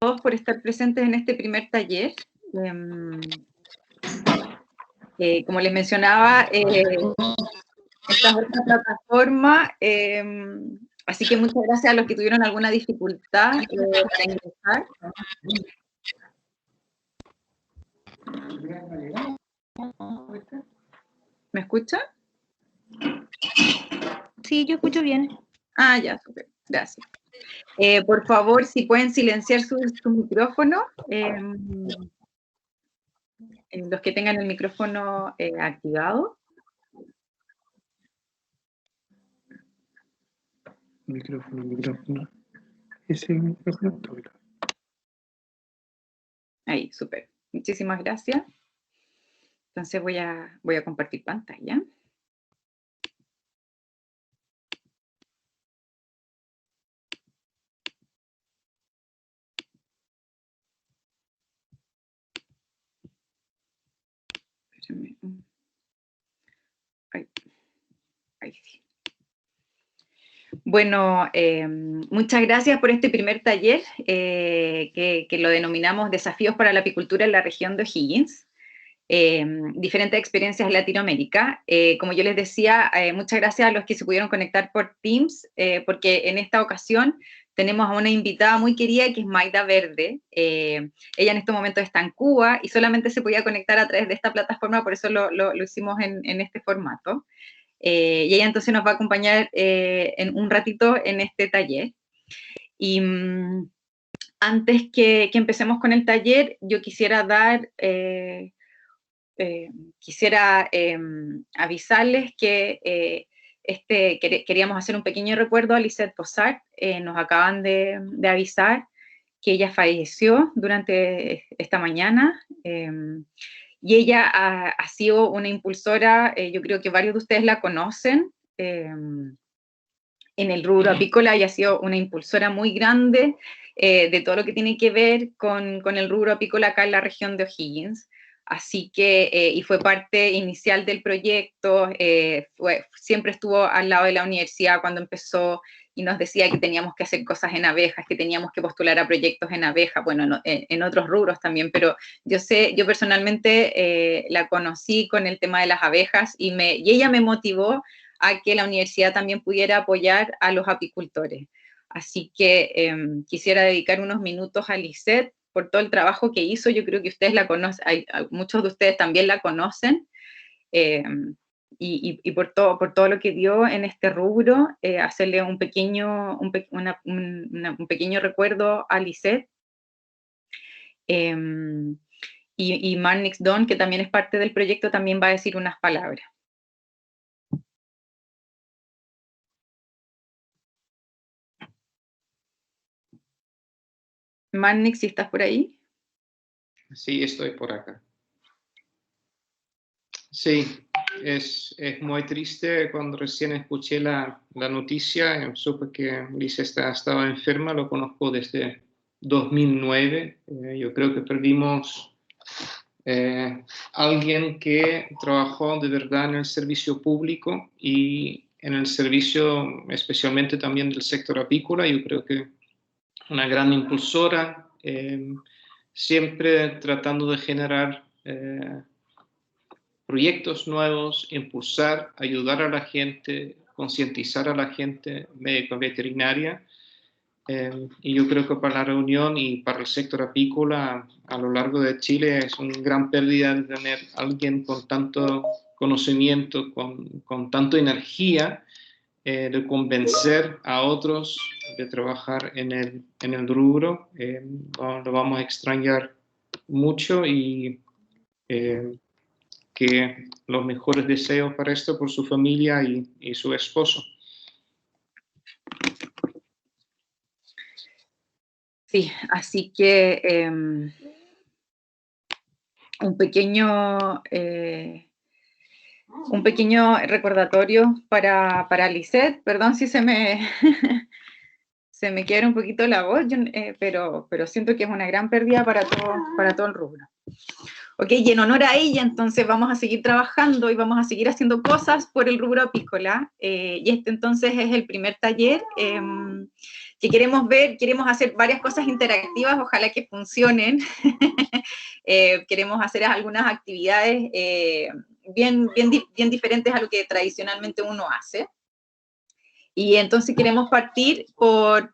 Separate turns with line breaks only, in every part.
todos por estar presentes en este primer taller. Como les mencionaba, esta es otra plataforma, así que muchas gracias a los que tuvieron alguna dificultad para ingresar. ¿Me escucha?
Sí, yo escucho bien.
Ah, ya, super, gracias. Por favor, si pueden silenciar su micrófono, los que tengan el micrófono activado.
Micrófono. Ese micrófono.
Ahí, súper. Muchísimas gracias. Entonces voy a compartir pantalla. Espérenme. Ahí sí. Bueno, muchas gracias por este primer taller que lo denominamos Desafíos para la apicultura en la región de O'Higgins. Diferentes experiencias en Latinoamérica. Como yo les decía, muchas gracias a los que se pudieron conectar por Teams, porque en esta ocasión tenemos a una invitada muy querida que es Maida Verde. Ella en este momento está en Cuba y solamente se podía conectar a través de esta plataforma, por eso lo hicimos en este formato. Y ella entonces nos va a acompañar en un ratito en este taller. Y antes que empecemos con el taller, yo quisiera avisarles que queríamos hacer un pequeño recuerdo a Lisette Bossart. Nos acaban de avisar que ella falleció durante esta mañana. Y ella ha sido una impulsora, yo creo que varios de ustedes la conocen, en el rubro apícola. Ella ha sido una impulsora muy grande de todo lo que tiene que ver con el rubro apícola acá en la región de O'Higgins. Así que, y fue parte inicial del proyecto, siempre estuvo al lado de la universidad cuando empezó y nos decía que teníamos que hacer cosas en abejas, que teníamos que postular a proyectos en abejas, bueno, en otros rubros también, pero yo personalmente la conocí con el tema de las abejas y ella me motivó a que la universidad también pudiera apoyar a los apicultores. Así que quisiera dedicar unos minutos a Lisette por todo el trabajo que hizo. Yo creo que ustedes la conocen, muchos de ustedes también la conocen, y por todo lo que dio en este rubro, hacerle un pequeño recuerdo a Lisette. Y Marnix Don, que también es parte del proyecto, también va a decir unas palabras. Marnix, si estás por ahí.
Sí, estoy por acá. Sí, es muy triste. Cuando recién escuché la noticia, supe que Lisette estaba enferma. Lo conozco desde 2009. Yo creo que perdimos alguien que trabajó de verdad en el servicio público y en el servicio especialmente también del sector apícola. Yo creo que una gran impulsora, siempre tratando de generar proyectos nuevos, impulsar, ayudar a la gente, concientizar a la gente médico-veterinaria. Y yo creo que para la reunión y para el sector apícola a lo largo de Chile es una gran pérdida de tener a alguien con tanto conocimiento, con tanta energía, de convencer a otros de trabajar en el rubro. Lo vamos a extrañar mucho y que los mejores deseos para esto por su familia y su esposo.
Sí, así que un pequeño recordatorio para Lisette. Perdón si se me quiebra un poquito la voz, pero siento que es una gran pérdida para todo el rubro. Ok, y en honor a ella, entonces vamos a seguir trabajando y vamos a seguir haciendo cosas por el rubro apícola. Y este entonces es el primer taller. que queremos ver, queremos hacer varias cosas interactivas, ojalá que funcionen. Queremos hacer algunas actividades bien diferentes a lo que tradicionalmente uno hace. Y entonces queremos partir por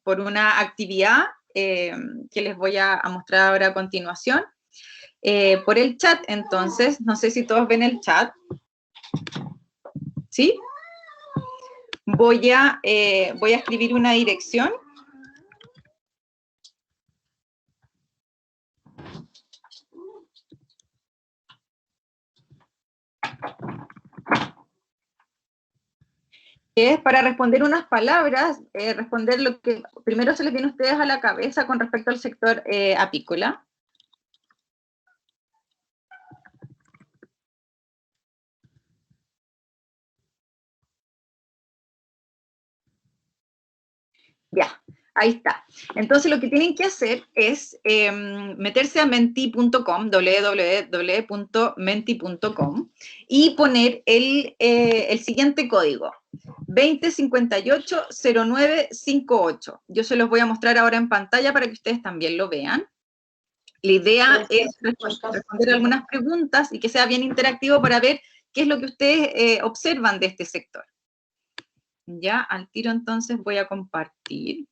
una actividad que les voy a mostrar ahora a continuación. Por el chat, entonces, no sé si todos ven el chat. ¿Sí? Voy a escribir una dirección. Es para responder unas palabras, responder lo que primero se les viene a ustedes a la cabeza con respecto al sector apícola. Ya, ahí está. Entonces lo que tienen que hacer es meterse a menti.com, www.menti.com, y poner el siguiente código, 20580958. Yo se los voy a mostrar ahora en pantalla para que ustedes también lo vean. La idea es responder algunas preguntas y que sea bien interactivo para ver qué es lo que ustedes observan de este sector. Ya, al tiro entonces voy a compartir.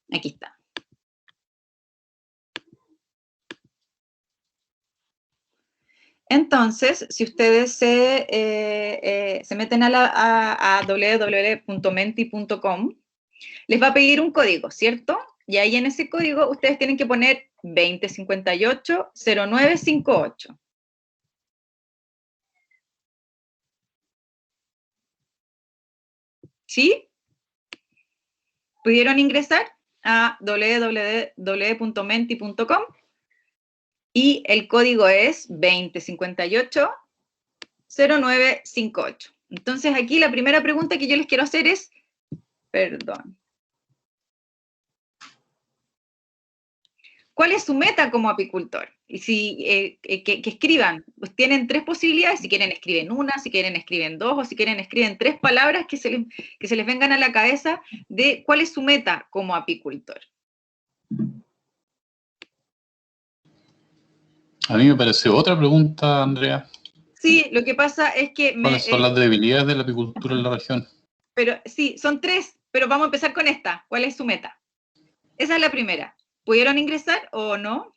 Aquí está. Entonces, si ustedes se meten a www.menti.com, les va a pedir un código, ¿cierto? Y ahí en ese código ustedes tienen que poner 20580958. ¿Sí? ¿Pudieron ingresar a www.menti.com? Y el código es 20580958. Entonces aquí la primera pregunta que yo les quiero hacer es, perdón, ¿cuál es su meta como apicultor? Y si que escriban, pues tienen tres posibilidades, si quieren escriben una, si quieren escriben dos, o si quieren escriben tres palabras que se les vengan a la cabeza de cuál es su meta como apicultor.
A mí me pareció otra pregunta, Andrea.
Sí, lo que pasa es que...
¿Cuáles son las debilidades de la apicultura en la región?
Pero sí, son tres, pero vamos a empezar con esta. ¿Cuál es su meta? Esa es la primera. ¿Pudieron ingresar o no?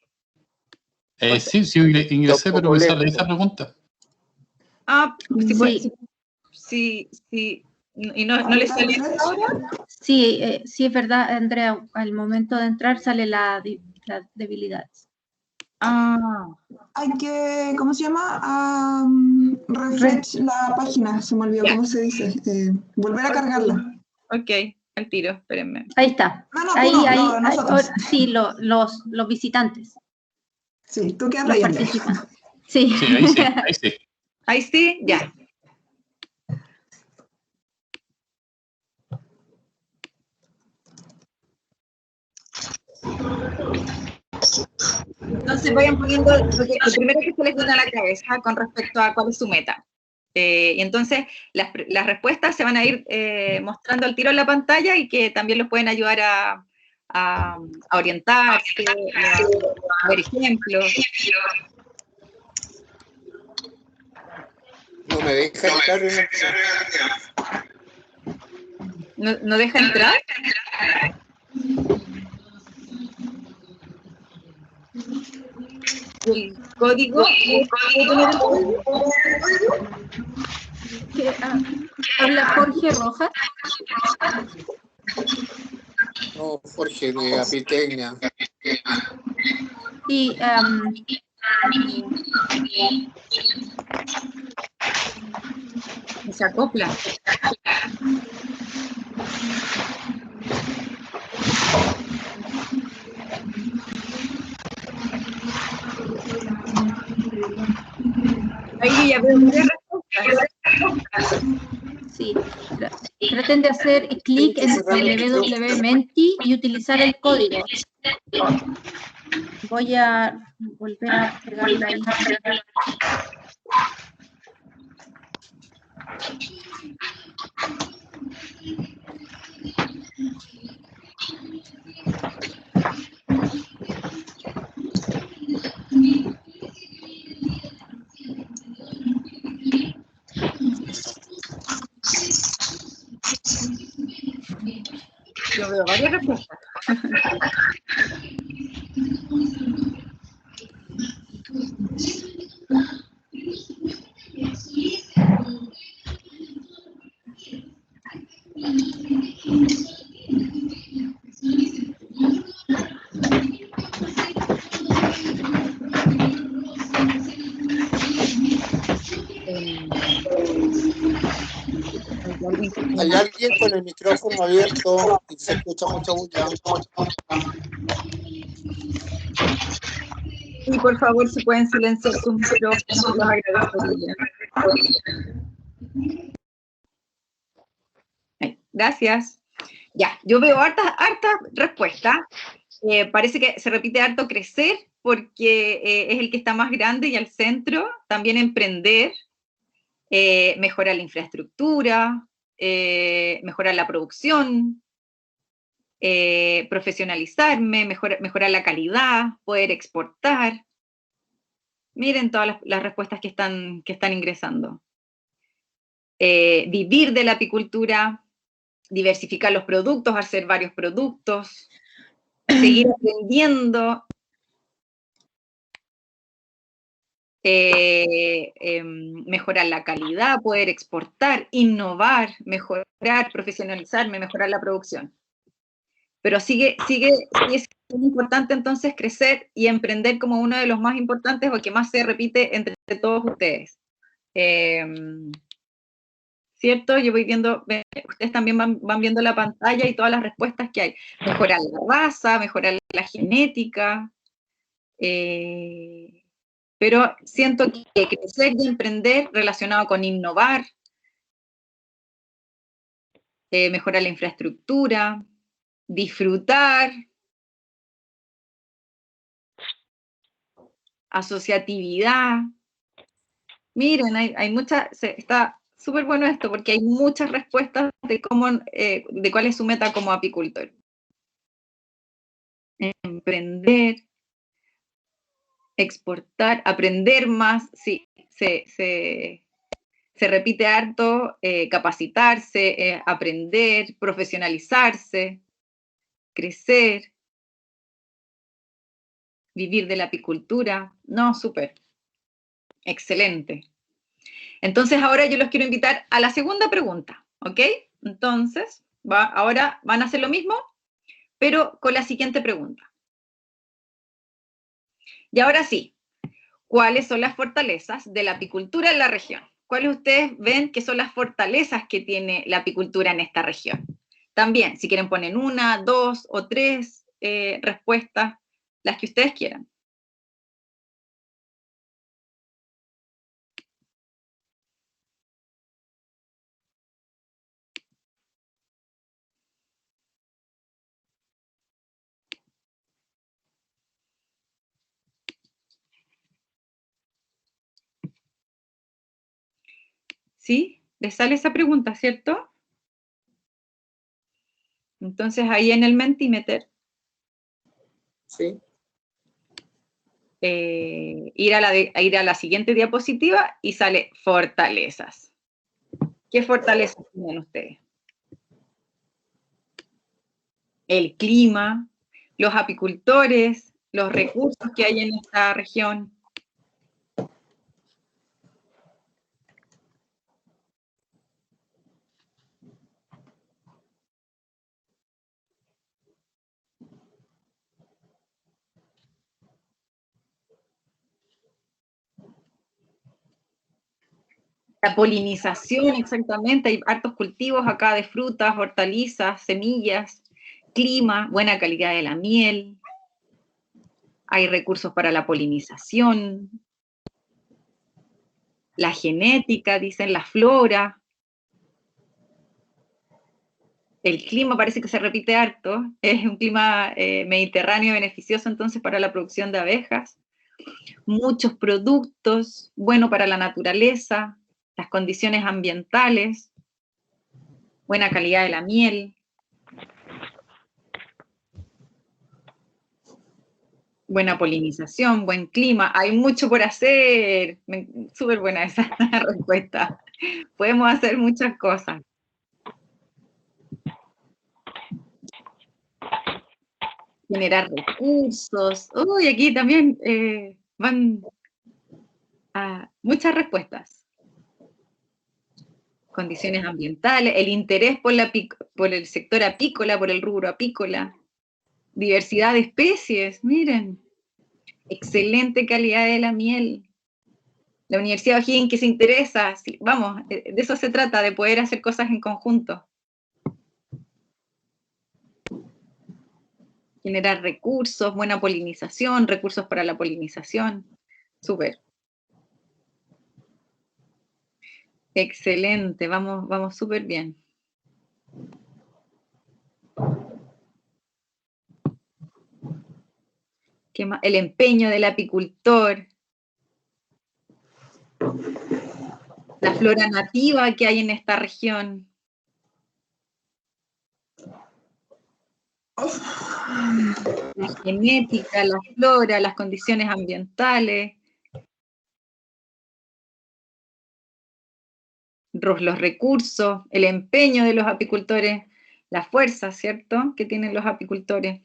Sí, ingresé, pero me sale esa pregunta.
Ah,
sí.
Sí. ¿Y no les sale ahora?
Sí, sí, es verdad, Andrea, al momento de entrar sale las debilidades.
Ah.
Hay que, ¿cómo se llama? Refresh la página, se me olvidó cómo se dice. Volver a cargarla.
Ok, al tiro, espérenme.
Ahí está.
No,
ahí,
nosotros.
Sí, los visitantes.
Sí, tú quedas
los
ahí.
participantes. Sí.
Sí, ahí sí, ahí sí.
Ahí sí, ya. Entonces vayan poniendo lo primero que se les viene a la cabeza con respecto a cuál es su meta. Y entonces las respuestas se van a ir mostrando al tiro en la pantalla y que también los pueden ayudar a orientarse, a ver ejemplos.
No me deja entrar.
¿No deja entrar? El código.
¿Habla Jorge Rojas?
No, Jorge de Apitecnia.
Y
se acopla. Ahí ya veo muchas respuestas.
Sí, traten de hacer clic en www.menti y utilizar el código. Voy a volver a pegarla ahí.
Yo veo varias respuestas.
Hay alguien con el micrófono abierto y se escucha mucha bulla.
Y por favor, si pueden silenciar sus micrófonos, los agradecería. Gracias. Ya, yo veo harta respuesta. Parece que se repite harto crecer, porque es el que está más grande y al centro. También emprender, mejorar la infraestructura, mejorar la producción, profesionalizarme, mejorar la calidad, poder exportar. Miren todas las respuestas que están ingresando. Vivir de la apicultura, diversificar los productos, hacer varios productos, seguir aprendiendo, mejorar la calidad, poder exportar, innovar, mejorar, profesionalizarme, mejorar la producción. Pero sigue es muy importante entonces crecer y emprender como uno de los más importantes o que más se repite entre todos ustedes. ¿Cierto? Yo voy viendo, ustedes también van viendo la pantalla y todas las respuestas que hay. Mejorar la raza, mejorar la genética, pero siento que crecer y emprender relacionado con innovar, mejorar la infraestructura, disfrutar, asociatividad. Miren, hay muchas, está súper bueno esto, porque hay muchas respuestas de de cuál es su meta como apicultor. Emprender, exportar, aprender más, sí, se repite harto, capacitarse, aprender, profesionalizarse, crecer, vivir de la apicultura. No, súper. Excelente. Entonces ahora yo los quiero invitar a la segunda pregunta, ¿ok? Entonces, ahora van a hacer lo mismo, pero con la siguiente pregunta. Y ahora sí, ¿cuáles son las fortalezas de la apicultura en la región? ¿Cuáles ustedes ven que son las fortalezas que tiene la apicultura en esta región? También, si quieren ponen 1, 2 o 3 respuestas, las que ustedes quieran. ¿Sí? ¿Les sale esa pregunta, cierto? Entonces ahí en el Mentimeter,
Sí.
ir a la siguiente diapositiva y sale fortalezas. ¿Qué fortalezas tienen ustedes? El clima, los apicultores, los recursos que hay en esta región. La polinización, exactamente, hay hartos cultivos acá de frutas, hortalizas, semillas, clima, buena calidad de la miel, hay recursos para la polinización, la genética, dicen, la flora, el clima parece que se repite harto, es un clima mediterráneo beneficioso entonces para la producción de abejas, muchos productos, bueno para la naturaleza, las condiciones ambientales, buena calidad de la miel, buena polinización, buen clima, hay mucho por hacer. Súper buena esa respuesta. Podemos hacer muchas cosas. Generar recursos. Uy, aquí también van muchas respuestas. Condiciones ambientales, el interés por el sector apícola, por el rubro apícola, diversidad de especies, miren, excelente calidad de la miel. La Universidad de O'Higgins que se interesa, sí, vamos, de eso se trata, de poder hacer cosas en conjunto. Generar recursos, buena polinización, recursos para la polinización, súper. Excelente, vamos súper bien. ¿Qué más? El empeño del apicultor. La flora nativa que hay en esta región. La genética, la flora, las condiciones ambientales. Los recursos, el empeño de los apicultores, la fuerza, ¿cierto?, que tienen los apicultores.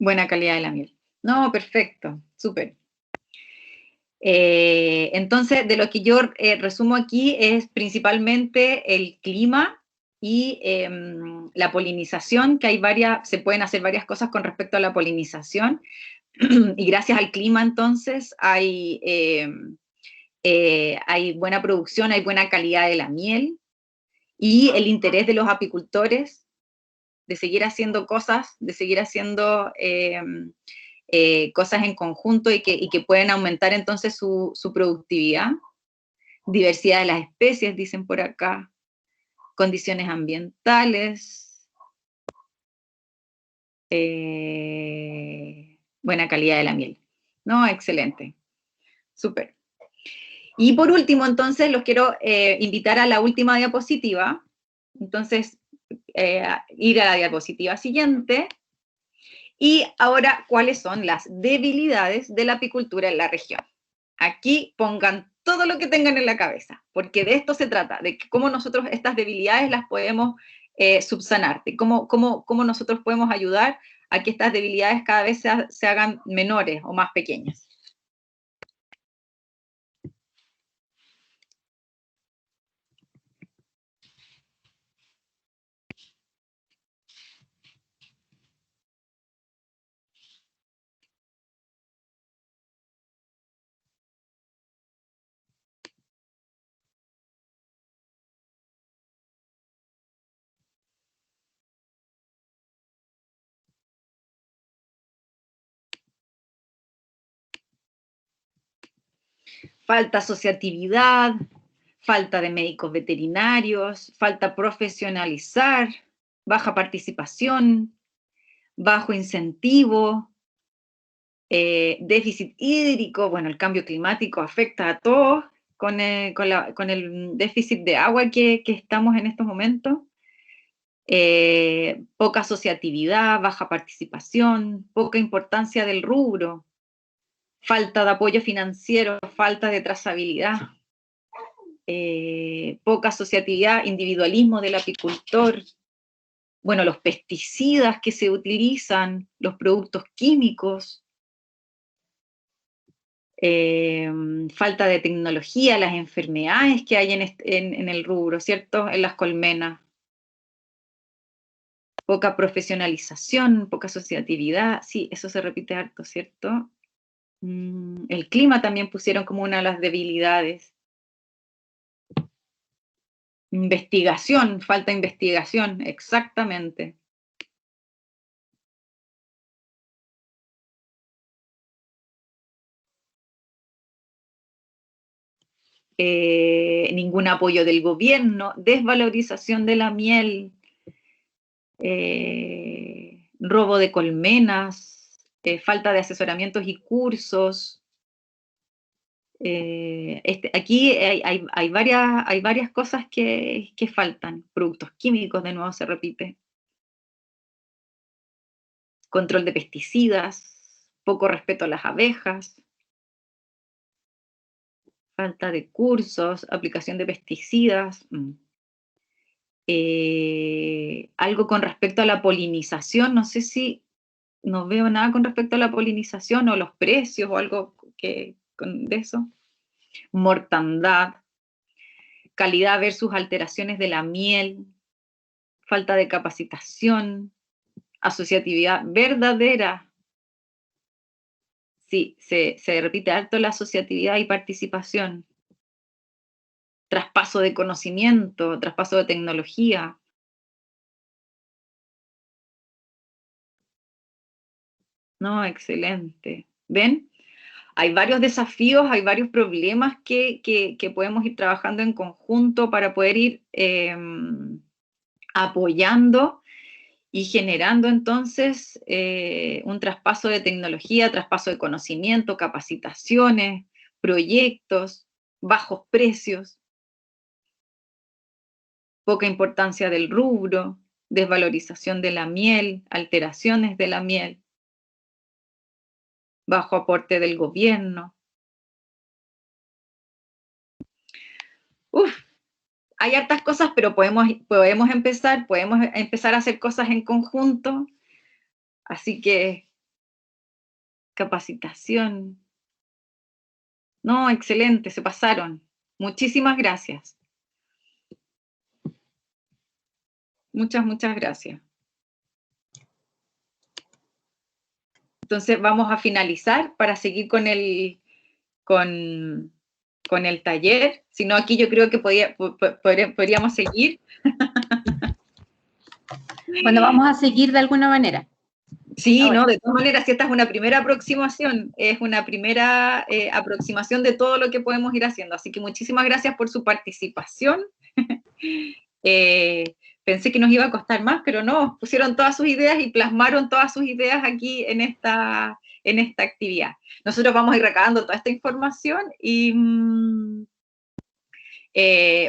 Buena calidad de la miel. No, perfecto, súper. Entonces, de lo que yo resumo aquí es principalmente el clima y la polinización, que se pueden hacer varias cosas con respecto a la polinización, y gracias al clima entonces hay buena producción, hay buena calidad de la miel, y el interés de los apicultores de seguir haciendo cosas, de seguir haciendo cosas en conjunto y que pueden aumentar entonces su productividad. Diversidad de las especies, dicen por acá. Condiciones ambientales. Buena calidad de la miel. No, excelente. Súper. Y por último, entonces, los quiero invitar a la última diapositiva. Entonces, ir a la diapositiva siguiente. Y ahora, ¿cuáles son las debilidades de la apicultura en la región? Aquí pongan todo lo que tengan en la cabeza, porque de esto se trata, de cómo nosotros estas debilidades las podemos subsanar, de cómo nosotros podemos ayudar a que estas debilidades cada vez se hagan menores o más pequeñas. Falta asociatividad, falta de médicos veterinarios, falta profesionalizar, baja participación, bajo incentivo, déficit hídrico. Bueno, el cambio climático afecta a todos con el déficit de agua que estamos en estos momentos. Poca asociatividad, baja participación, poca importancia del rubro, falta de apoyo financiero, falta de trazabilidad, poca asociatividad, individualismo del apicultor, bueno, los pesticidas que se utilizan, los productos químicos, falta de tecnología, las enfermedades que hay en el rubro, ¿cierto?, en las colmenas. Poca profesionalización, poca asociatividad, sí, eso se repite harto, ¿cierto? El clima también pusieron como una de las debilidades. Investigación, falta de investigación, exactamente. Ningún apoyo del gobierno, desvalorización de la miel, robo de colmenas, falta de asesoramientos y cursos, Aquí hay varias cosas que faltan. Productos químicos, de nuevo se repite. Control de pesticidas, poco respeto a las abejas, falta de cursos, aplicación de pesticidas. Algo con respecto a la polinización, no sé si no veo nada con respecto a la polinización o los precios o algo de eso. Mortandad, calidad versus alteraciones de la miel, falta de capacitación, asociatividad verdadera. Sí, se repite harto la asociatividad y participación. Traspaso de conocimiento, traspaso de tecnología. No, excelente. ¿Ven? Hay varios desafíos, hay varios problemas que podemos ir trabajando en conjunto para poder ir apoyando y generando entonces un traspaso de tecnología, traspaso de conocimiento, capacitaciones, proyectos, bajos precios, poca importancia del rubro, desvalorización de la miel, alteraciones de la miel, bajo aporte del gobierno. Hay hartas cosas, pero podemos empezar a hacer cosas en conjunto. Así que, capacitación. No, excelente, se pasaron. Muchísimas gracias. Muchas gracias. Entonces vamos a finalizar para seguir con el taller. Si no, aquí yo creo que podríamos seguir.
Bueno, vamos a seguir de alguna manera.
Sí,
ahora.
no, de todas maneras, si esta es una primera aproximación, es una primera aproximación de todo lo que podemos ir haciendo. Así que muchísimas gracias por su participación. Pensé que nos iba a costar más, pero no, pusieron todas sus ideas y plasmaron todas sus ideas aquí en esta actividad. Nosotros vamos a ir recabando toda esta información y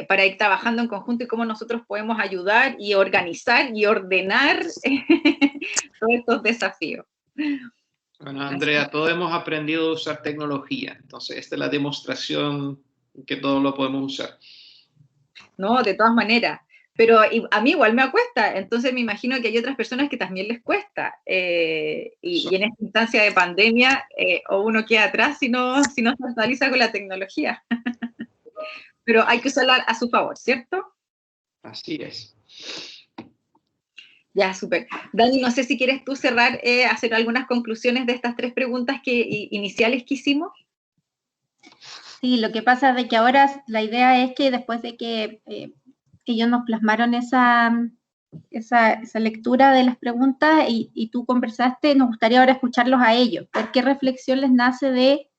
para ir trabajando en conjunto y cómo nosotros podemos ayudar y organizar y ordenar todos estos desafíos.
Bueno, Andrea, todos hemos aprendido a usar tecnología, entonces esta es la demostración que todos lo podemos usar.
No, de todas maneras. Pero a mí igual me cuesta, entonces me imagino que hay otras personas que también les cuesta. Y en esta instancia de pandemia, o uno queda atrás si no se actualiza con la tecnología. Pero hay que usarla a su favor, ¿cierto?
Así es.
Ya, súper. Dani, no sé si quieres tú cerrar, hacer algunas conclusiones de estas 3 preguntas iniciales que hicimos.
Sí, lo que pasa es de que ahora la idea es que después de que ellos nos plasmaron esa lectura de las preguntas y tú conversaste, nos gustaría ahora escucharlos a ellos, ver qué reflexión les nace de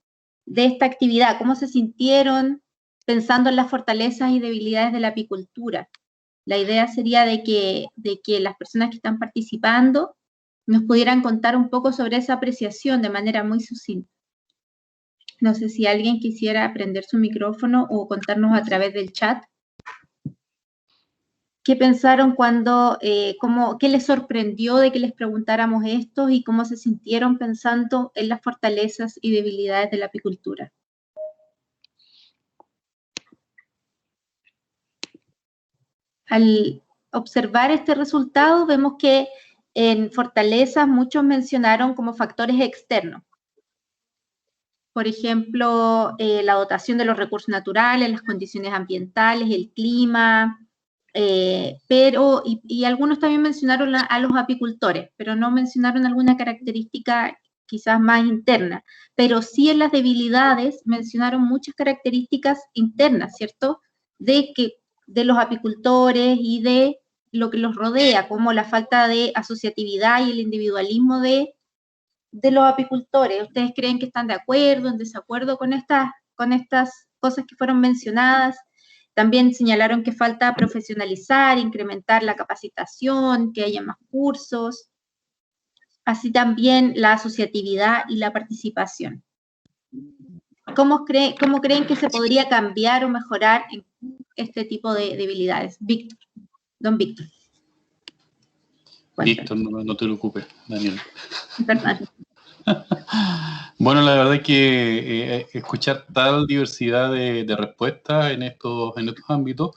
esta actividad, cómo se sintieron pensando en las fortalezas y debilidades de la apicultura. La idea sería de que las personas que están participando nos pudieran contar un poco sobre esa apreciación de manera muy sucinta. No sé si alguien quisiera prender su micrófono o contarnos a través del chat. ¿Qué pensaron qué les sorprendió de que les preguntáramos esto y cómo se sintieron pensando en las fortalezas y debilidades de la apicultura? Al observar este resultado, vemos que en fortalezas muchos mencionaron como factores externos. Por ejemplo, la dotación de los recursos naturales, las condiciones ambientales, el clima, y algunos también mencionaron a los apicultores, pero no mencionaron alguna característica quizás más interna, pero sí en las debilidades mencionaron muchas características internas, ¿cierto? De los apicultores y de lo que los rodea, como la falta de asociatividad y el individualismo de los apicultores. ¿Ustedes creen que están de acuerdo, en desacuerdo con estas cosas que fueron mencionadas? También señalaron que falta profesionalizar, incrementar la capacitación, que haya más cursos, así también la asociatividad y la participación. ¿cómo creen que se podría cambiar o mejorar en este tipo de debilidades? Víctor, don Víctor.
Víctor, no te preocupes, Daniel.
Perdón.
Bueno, la verdad es que escuchar tal diversidad de respuestas en estos ámbitos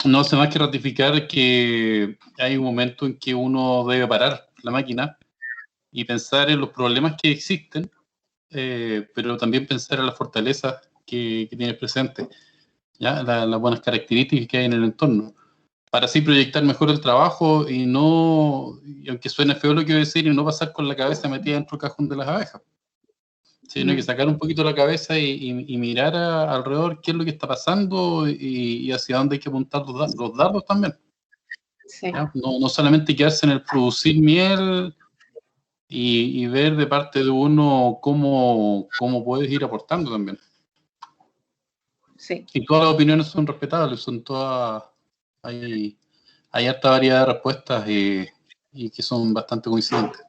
no hace más que ratificar que hay un momento en que uno debe parar la máquina y pensar en los problemas que existen, pero también pensar en las fortalezas que tienes presente, ¿ya? Las buenas características que hay en el entorno, para así proyectar mejor el trabajo y aunque suene feo lo que voy a decir, y no pasar con la cabeza metida dentro del cajón de las abejas, sino que sacar un poquito la cabeza y mirar alrededor qué es lo que está pasando y hacia dónde hay que apuntar los dardos también.
Sí.
No solamente quedarse en el producir miel y ver de parte de uno cómo puedes ir aportando también.
Sí.
Y todas las opiniones son respetables, son todas... Hay harta variedad de respuestas y que son bastante coincidentes.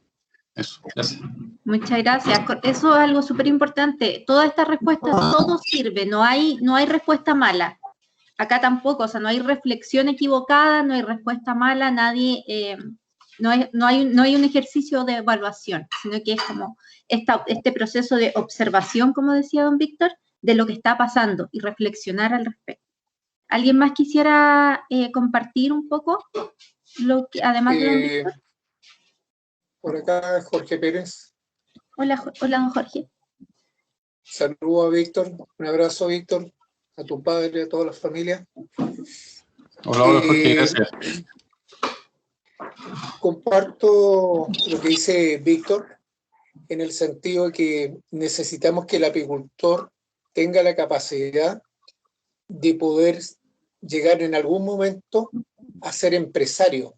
Eso, gracias.
Muchas gracias. Eso es algo súper importante. Todas estas respuestas, todo sirve, no hay respuesta mala. Acá tampoco, o sea, no hay reflexión equivocada, no hay respuesta mala, nadie, no hay un ejercicio de evaluación, sino que es como este proceso de observación, como decía don Víctor, de lo que está pasando y reflexionar al respecto. ¿Alguien más quisiera compartir un poco lo que, además de don Víctor?
Por acá Jorge Pérez.
Hola, don Jorge.
Saludo a Víctor, un abrazo Víctor, a tu padre, a toda la familia.
Hola Jorge, gracias.
Comparto lo que dice Víctor en el sentido de que necesitamos que el apicultor tenga la capacidad de poder llegar en algún momento a ser empresario,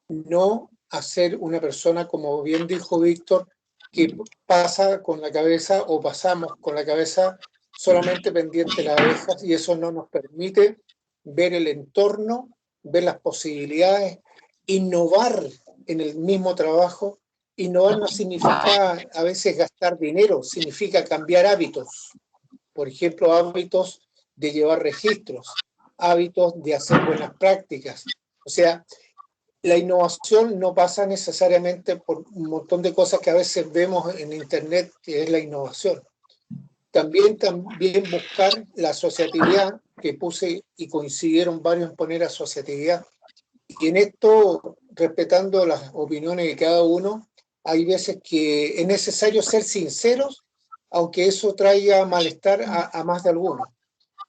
no a ser una persona, como bien dijo Víctor, que pasa con la cabeza o pasamos con la cabeza solamente pendiente de las abejas, y eso no nos permite ver el entorno, ver las posibilidades, innovar en el mismo trabajo. Innovar no significa a veces gastar dinero, significa cambiar hábitos. Por ejemplo, hábitos de llevar registros, hábitos de hacer buenas prácticas. O sea, la innovación no pasa necesariamente por un montón de cosas que a veces vemos en internet, que es la innovación. También buscar la asociatividad, que puse y coincidieron varios en poner asociatividad. Y en esto, respetando las opiniones de cada uno, hay veces que es necesario ser sinceros, aunque eso traiga malestar a más de algunos.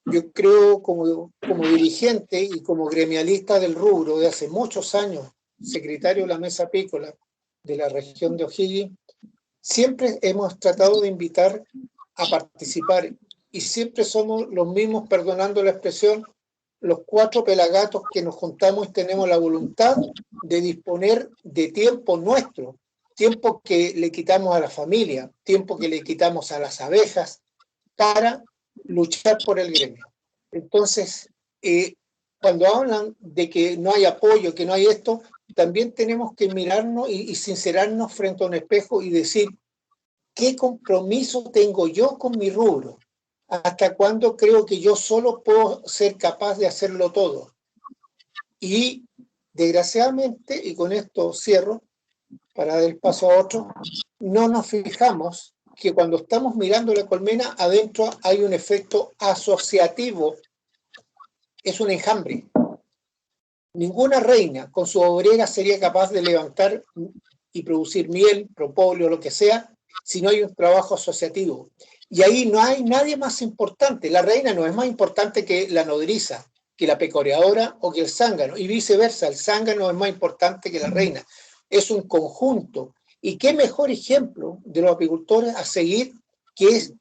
Yo creo, como dirigente y como gremialista del rubro de hace muchos años, secretario de la Mesa Apícola de la región de O'Higgins, siempre hemos tratado de invitar a participar, y siempre somos los mismos, perdonando la expresión, los 4 pelagatos que nos juntamos y tenemos la voluntad de disponer de tiempo nuestro, tiempo que le quitamos a la familia, tiempo que le quitamos a las abejas, para luchar por el gremio. Entonces, cuando hablan de que no hay apoyo, que no hay esto, también tenemos que mirarnos y sincerarnos frente a un espejo y decir, ¿qué compromiso tengo yo con mi rubro? ¿Hasta cuándo creo que yo solo puedo ser capaz de hacerlo todo? Y desgraciadamente, y con esto cierro, para dar el paso a otro, no nos fijamos que cuando estamos mirando la colmena, adentro hay un efecto asociativo, es un enjambre. Ninguna reina con su obrera sería capaz de levantar y producir miel, propóleo, lo que sea, si no hay un trabajo asociativo. Y ahí no hay nadie más importante. La reina no es más importante que la nodriza, que la pecoreadora o que el zángano, y viceversa, el zángano es más importante que la reina. Es un conjunto. Y qué mejor ejemplo de los apicultores a seguir que es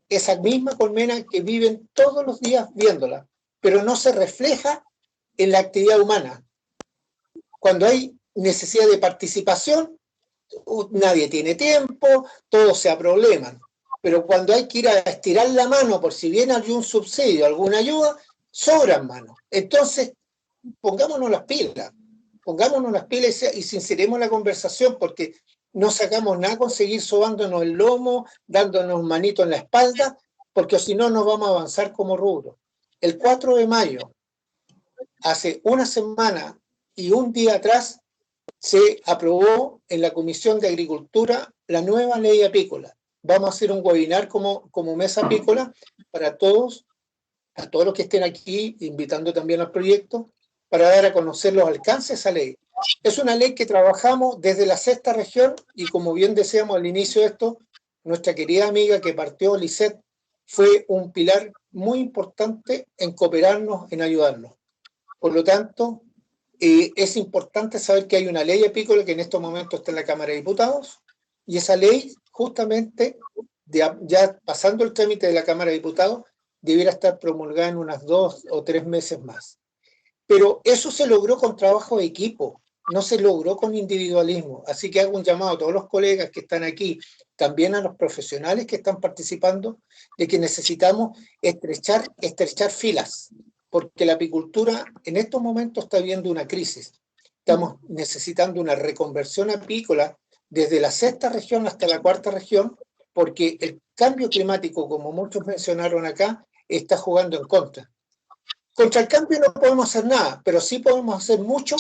esa misma colmena que viven todos los días viéndola, pero no se refleja en la actividad humana. Cuando hay necesidad de participación, nadie tiene tiempo, todos se aprobleman. Pero cuando hay que ir a estirar la mano por si viene algún subsidio, alguna ayuda, sobran manos. Entonces, pongámonos las pilas y sinceremos la conversación, porque no sacamos nada con seguir sobándonos el lomo, dándonos manito en la espalda, porque si no, no vamos a avanzar como rubro. El 4 de mayo, hace una semana y un día atrás, se aprobó en la Comisión de Agricultura la nueva ley apícola. Vamos a hacer un webinar como Mesa Apícola para todos, a todos los que estén aquí, invitando también al proyecto, para dar a conocer los alcances de esa ley. Es una ley que trabajamos desde la 6ª región y como bien decíamos al inicio de esto, nuestra querida amiga que partió, Lisette, fue un pilar muy importante en cooperarnos, en ayudarnos. Por lo tanto, es importante saber que hay una ley apícola que en estos momentos está en la Cámara de Diputados y esa ley justamente, ya pasando el trámite de la Cámara de Diputados, debiera estar promulgada en unas 2 o 3 meses más. Pero eso se logró con trabajo de equipo, no se logró con individualismo. Así que hago un llamado a todos los colegas que están aquí, también a los profesionales que están participando, de que necesitamos estrechar filas, porque la apicultura en estos momentos está viviendo una crisis. Estamos necesitando una reconversión apícola desde la 6ª región hasta la 4ª región, porque el cambio climático, como muchos mencionaron acá, está jugando en contra. Contra el cambio no podemos hacer nada, pero sí podemos hacer mucho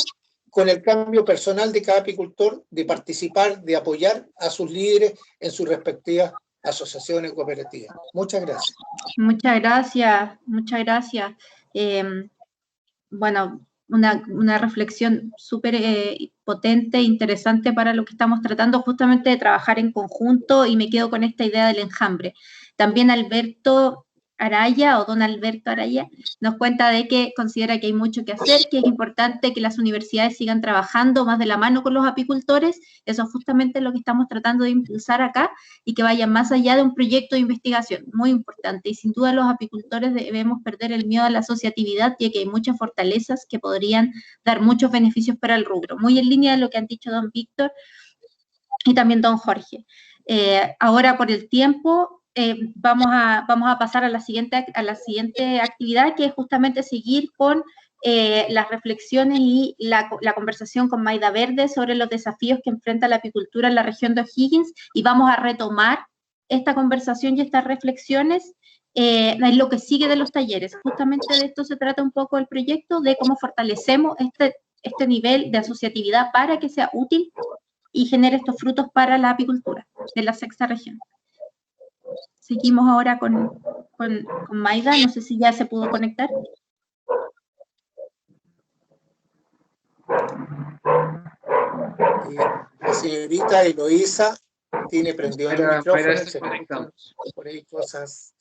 con el cambio personal de cada apicultor, de participar, de apoyar a sus líderes en sus respectivas asociaciones cooperativas. Muchas gracias.
Muchas gracias, muchas gracias. Bueno, una reflexión súper potente e interesante para lo que estamos tratando, justamente de trabajar en conjunto, y me quedo con esta idea del enjambre. También Alberto Araya, o don Alberto Araya, nos cuenta de que considera que hay mucho que hacer, que es importante que las universidades sigan trabajando más de la mano con los apicultores. Eso es justamente lo que estamos tratando de impulsar acá, y que vayan más allá de un proyecto de investigación, muy importante. Y sin duda los apicultores debemos perder el miedo a la asociatividad, ya que hay muchas fortalezas que podrían dar muchos beneficios para el rubro. Muy en línea de lo que han dicho don Víctor y también don Jorge. Ahora, por el tiempo, vamos a pasar a la siguiente actividad, que es justamente seguir con las reflexiones y la conversación con Maida Verde sobre los desafíos que enfrenta la apicultura en la región de O'Higgins, y vamos a retomar esta conversación y estas reflexiones en lo que sigue de los talleres. Justamente de esto se trata un poco el proyecto, de cómo fortalecemos este nivel de asociatividad para que sea útil y genere estos frutos para la apicultura de la 6ª región. Seguimos ahora con Maida, no sé si ya se pudo conectar.
La señorita Eloísa tiene prendido el micrófono, por ahí cosas.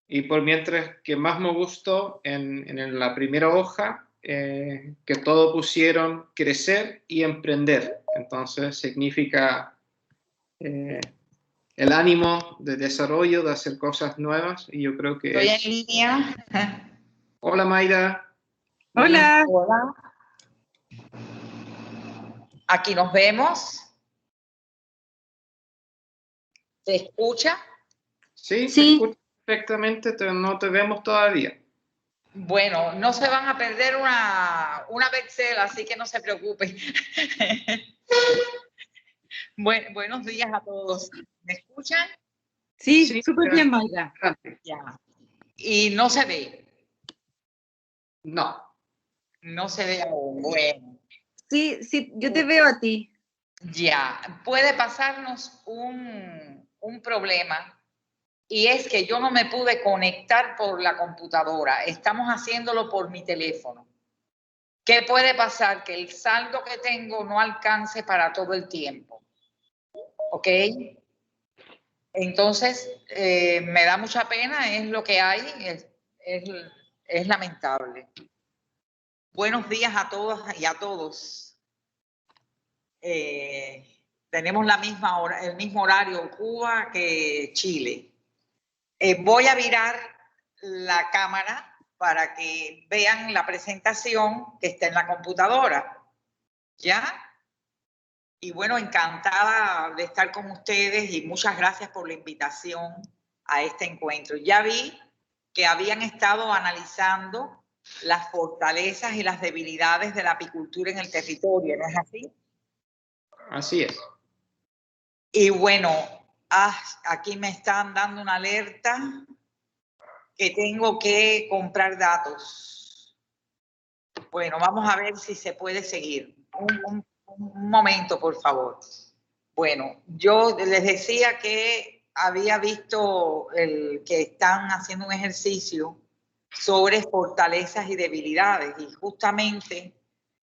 Y por mientras, que más me gustó en la primera hoja, que todos pusieron crecer y emprender. Entonces significa el ánimo de desarrollo, de hacer cosas nuevas, y yo creo que
estoy en línea.
Hola, Mayra.
Hola.
Hola. Aquí nos vemos. ¿Se escucha?
Sí,
Sí.
se escucha perfectamente, no te vemos todavía.
Bueno, no se van a perder una Bexel, así que no se preocupen. Buenos días a todos. ¿Me escuchan?
Sí, súper bien, Mayra.
Ya. ¿Y no se ve?
No.
No se ve aún. Bueno.
Sí, yo te veo a ti.
Ya. Puede pasarnos un problema. Y es que yo no me pude conectar por la computadora. Estamos haciéndolo por mi teléfono. ¿Qué puede pasar? Que el saldo que tengo no alcance para todo el tiempo. ¿Ok? Entonces, me da mucha pena, es lo que hay, es lamentable. Buenos días a todas y a todos. Tenemos el mismo horario Cuba que Chile. Voy a virar la cámara para que vean la presentación que está en la computadora. ¿Ya? Y bueno, encantada de estar con ustedes y muchas gracias por la invitación a este encuentro. Ya vi que habían estado analizando las fortalezas y las debilidades de la apicultura en el territorio, ¿no es así?
Así es.
Y bueno, aquí me están dando una alerta que tengo que comprar datos. Bueno, vamos a ver si se puede seguir. Un momento, por favor. Bueno, yo les decía que había visto que están haciendo un ejercicio sobre fortalezas y debilidades, y justamente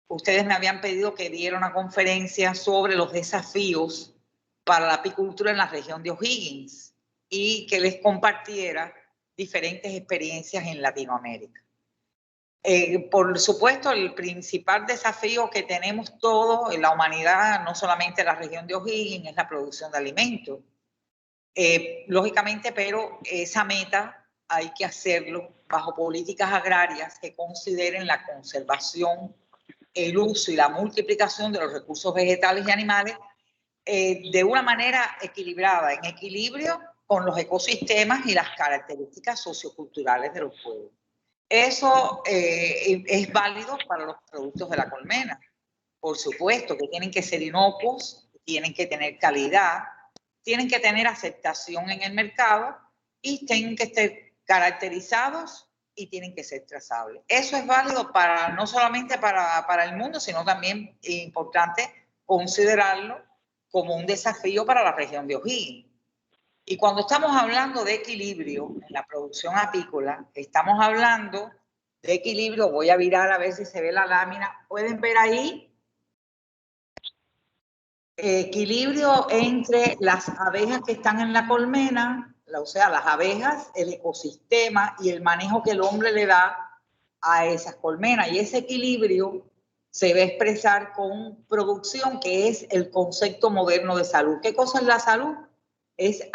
ustedes me habían pedido que diera una conferencia sobre los desafíos para la apicultura en la región de O'Higgins y que les compartiera diferentes experiencias en Latinoamérica. Por supuesto, el principal desafío que tenemos todos en la humanidad, no solamente en la región de O'Higgins, es la producción de alimentos. Lógicamente, pero esa meta hay que hacerlo bajo políticas agrarias que consideren la conservación, el uso y la multiplicación de los recursos vegetales y animales de una manera equilibrada, en equilibrio con los ecosistemas y las características socioculturales de los pueblos. Eso es válido para los productos de la colmena. Por supuesto que tienen que ser inocuos, tienen que tener calidad, tienen que tener aceptación en el mercado y tienen que estar caracterizados y tienen que ser trazables. Eso es válido para, no solamente para el mundo, sino también es importante considerarlo como un desafío para la región de O'Higgins. Y cuando estamos hablando de equilibrio en la producción apícola, estamos hablando de equilibrio. Voy a virar a ver si se ve la lámina. ¿Pueden ver ahí? Equilibrio entre las abejas que están en la colmena, o sea, las abejas, el ecosistema y el manejo que el hombre le da a esas colmenas. Y ese equilibrio se va a expresar con producción, que es el concepto moderno de salud. ¿Qué cosa es la salud? Se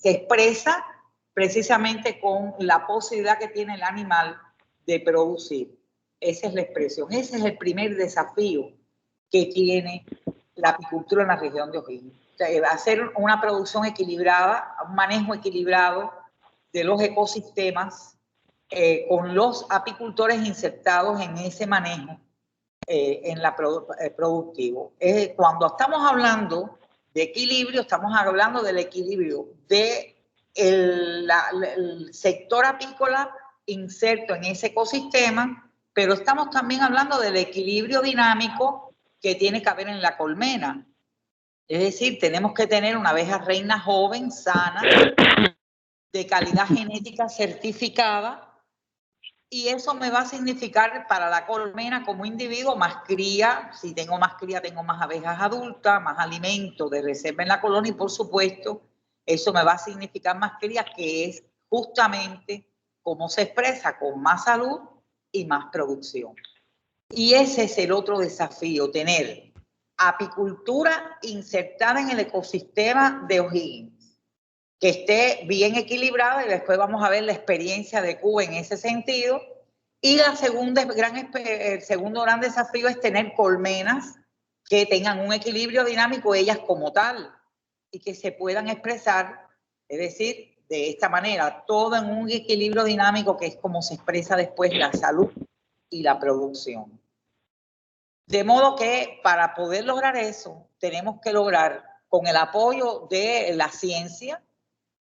expresa precisamente con la posibilidad que tiene el animal de producir. Esa es la expresión. Ese es el primer desafío que tiene la apicultura en la región de O'Higgins. O sea, hacer una producción equilibrada, un manejo equilibrado de los ecosistemas con los apicultores insertados en ese manejo productivo. Cuando estamos hablando de equilibrio, estamos hablando del equilibrio del sector apícola inserto en ese ecosistema, pero estamos también hablando del equilibrio dinámico que tiene que haber en la colmena. Es decir, tenemos que tener una abeja reina joven, sana, de calidad genética certificada, y eso me va a significar para la colmena como individuo más cría. Si tengo más cría, tengo más abejas adultas, más alimento de reserva en la colonia, y por supuesto, eso me va a significar más cría, que es justamente como se expresa, con más salud y más producción. Y ese es el otro desafío, tener apicultura insertada en el ecosistema de O'Higgins, que esté bien equilibrada, y después vamos a ver la experiencia de Cuba en ese sentido. Y el segundo gran desafío es tener colmenas que tengan un equilibrio dinámico ellas como tal y que se puedan expresar, es decir, de esta manera, todo en un equilibrio dinámico, que es como se expresa después la salud y la producción. De modo que para poder lograr eso, tenemos que lograr, con el apoyo de la ciencia,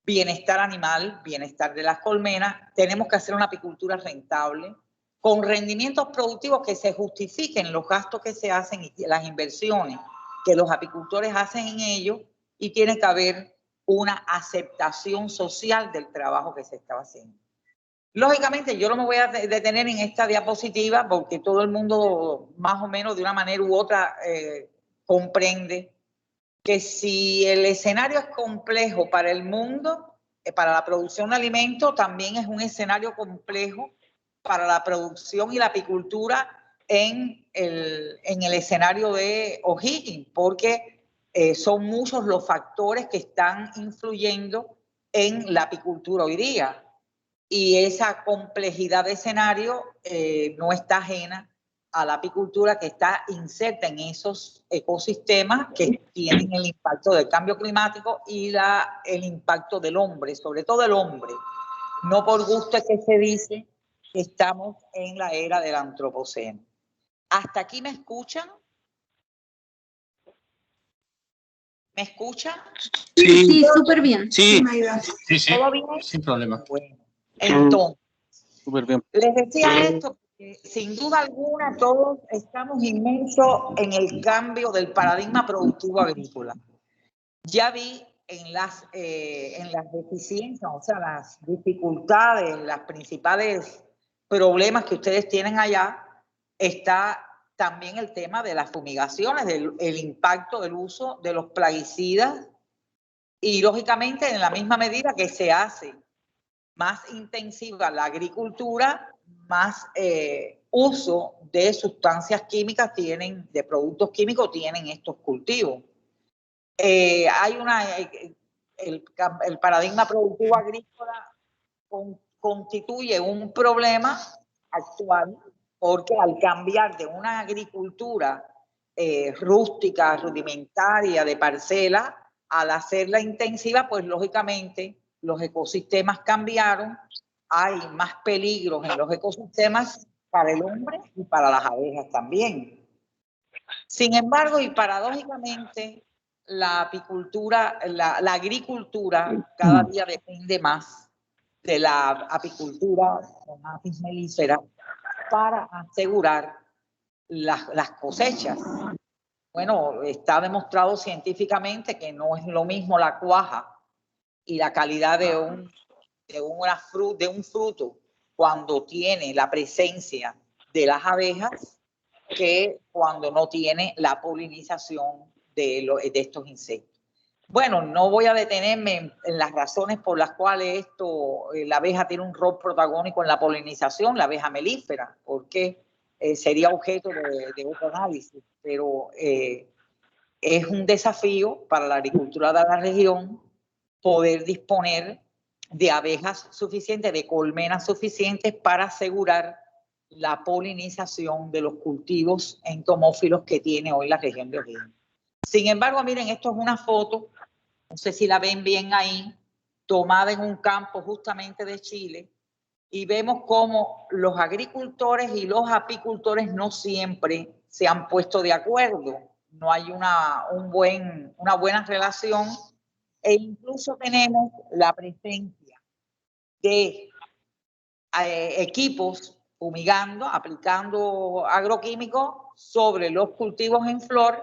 bienestar animal, bienestar de las colmenas, tenemos que hacer una apicultura rentable, con rendimientos productivos que se justifiquen los gastos que se hacen y las inversiones que los apicultores hacen en ello, y tiene que haber una aceptación social del trabajo que se estaba haciendo. Lógicamente, yo no me voy a detener en esta diapositiva porque todo el mundo, más o menos de una manera u otra, comprende que si el escenario es complejo para el mundo, para la producción de alimentos, también es un escenario complejo para la producción y la apicultura en el escenario de O'Higgins, porque son muchos los factores que están influyendo en la apicultura hoy día. Y esa complejidad de escenario no está ajena a la apicultura, que está inserta en esos ecosistemas que tienen el impacto del cambio climático y el impacto del hombre, sobre todo el hombre. No por gusto es que se dice que estamos en la era del antropoceno. ¿Hasta aquí me escuchan? ¿Me escuchan?
Sí, súper bien.
Sí,
Maida.
sí, sí,
¿Todo bien?
sin problema.
Bueno, entonces,
Súper bien.
les decía esto porque sin duda alguna todos estamos inmersos en el cambio del paradigma productivo agrícola. Ya vi en las deficiencias, o sea, las dificultades, las principales problemas que ustedes tienen allá, está también el tema de las fumigaciones, el impacto del uso de los plaguicidas y, lógicamente, en la misma medida que se hace más intensiva la agricultura, más uso de sustancias químicas tienen, de productos químicos tienen estos cultivos. El paradigma productivo agrícola constituye un problema actual porque al cambiar de una agricultura rústica, rudimentaria, de parcela, al hacerla intensiva, pues lógicamente los ecosistemas cambiaron, hay más peligros en los ecosistemas para el hombre y para las abejas también. Sin embargo, y paradójicamente, la apicultura, la agricultura cada día depende más de la apicultura con apis mellifera para asegurar las cosechas. Bueno, está demostrado científicamente que no es lo mismo la cuaja y la calidad de un fruto cuando tiene la presencia de las abejas que cuando no tiene la polinización de estos insectos. Bueno, no voy a detenerme en las razones por las cuales la abeja tiene un rol protagónico en la polinización, la abeja melífera, porque sería objeto de otro análisis, pero es un desafío para la agricultura de la región poder disponer de abejas suficientes, de colmenas suficientes para asegurar la polinización de los cultivos entomófilos que tiene hoy la región de O'Higgins. Sin embargo, miren, esto es una foto, no sé si la ven bien ahí, tomada en un campo justamente de Chile, y vemos cómo los agricultores y los apicultores no siempre se han puesto de acuerdo, no hay una buena relación, e incluso tenemos la presencia de equipos fumigando, aplicando agroquímicos sobre los cultivos en flor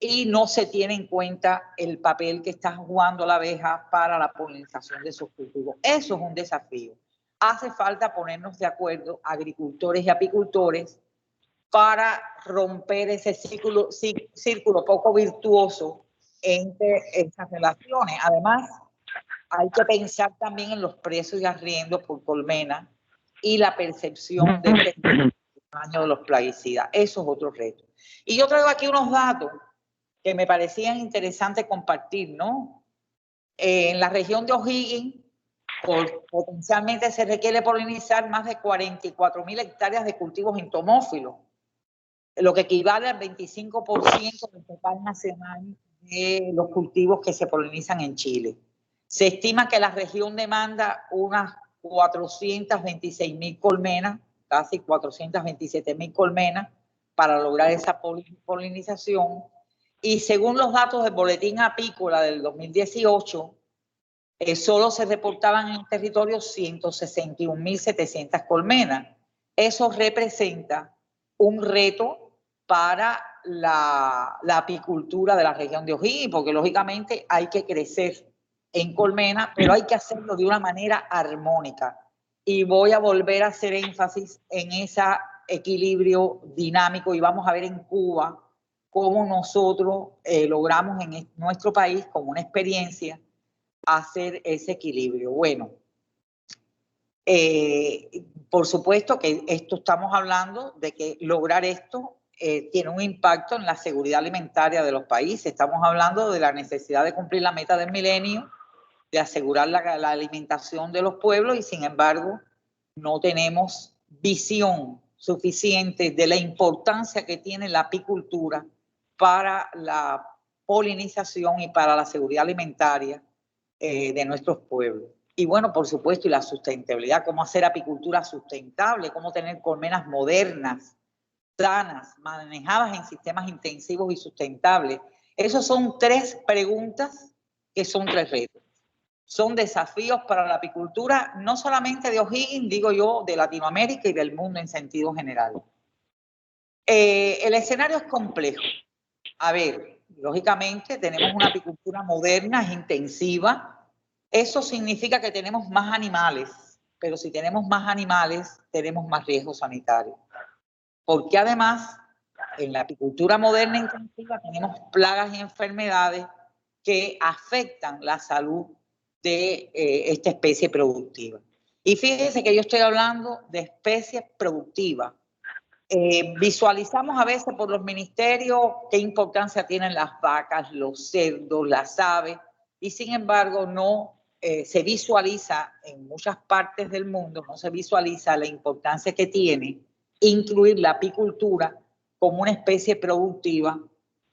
y no se tiene en cuenta el papel que está jugando la abeja para la polinización de esos cultivos. Eso es un desafío. Hace falta ponernos de acuerdo, agricultores y apicultores, para romper ese círculo poco virtuoso entre esas relaciones. Además, hay que pensar también en los precios de arriendo por colmena y la percepción del tamaño de los plaguicidas. Eso es otro reto. Y yo traigo aquí unos datos que me parecían interesantes compartir, ¿no? En la región de O'Higgins, potencialmente se requiere polinizar más de 44.000 hectáreas de cultivos entomófilos, lo que equivale al 25% del total nacional de los cultivos que se polinizan en Chile. Se estima que la región demanda unas 426.000 colmenas, casi 427.000 colmenas, para lograr esa polinización. Y según los datos del Boletín Apícola del 2018, solo se reportaban en el territorio 161.700 colmenas. Eso representa un reto para la apicultura de la región de O'Higgins, porque lógicamente hay que crecer en colmena, pero hay que hacerlo de una manera armónica. Y voy a volver a hacer énfasis en ese equilibrio dinámico y vamos a ver en Cuba cómo nosotros logramos en nuestro país, como una experiencia, hacer ese equilibrio. Bueno, por supuesto que estamos hablando de que lograr esto tiene un impacto en la seguridad alimentaria de los países. Estamos hablando de la necesidad de cumplir la meta del milenio, de asegurar la alimentación de los pueblos y sin embargo no tenemos visión suficiente de la importancia que tiene la apicultura para la polinización y para la seguridad alimentaria de nuestros pueblos. Y bueno, por supuesto, y la sustentabilidad, cómo hacer apicultura sustentable, cómo tener colmenas modernas, sanas, manejadas en sistemas intensivos y sustentables. Esas son 3 preguntas que son 3 retos. Son desafíos para la apicultura, no solamente de O'Higgins, digo yo, de Latinoamérica y del mundo en sentido general. El escenario es complejo. A ver, lógicamente tenemos una apicultura moderna, es intensiva. Eso significa que tenemos más animales, pero si tenemos más animales, tenemos más riesgo sanitario. Porque además, en la apicultura moderna intensiva tenemos plagas y enfermedades que afectan la salud de esta especie productiva. Y fíjense que yo estoy hablando de especies productivas. Visualizamos a veces por los ministerios qué importancia tienen las vacas, los cerdos, las aves, y sin embargo no se visualiza en muchas partes del mundo, no se visualiza la importancia que tiene incluir la apicultura como una especie productiva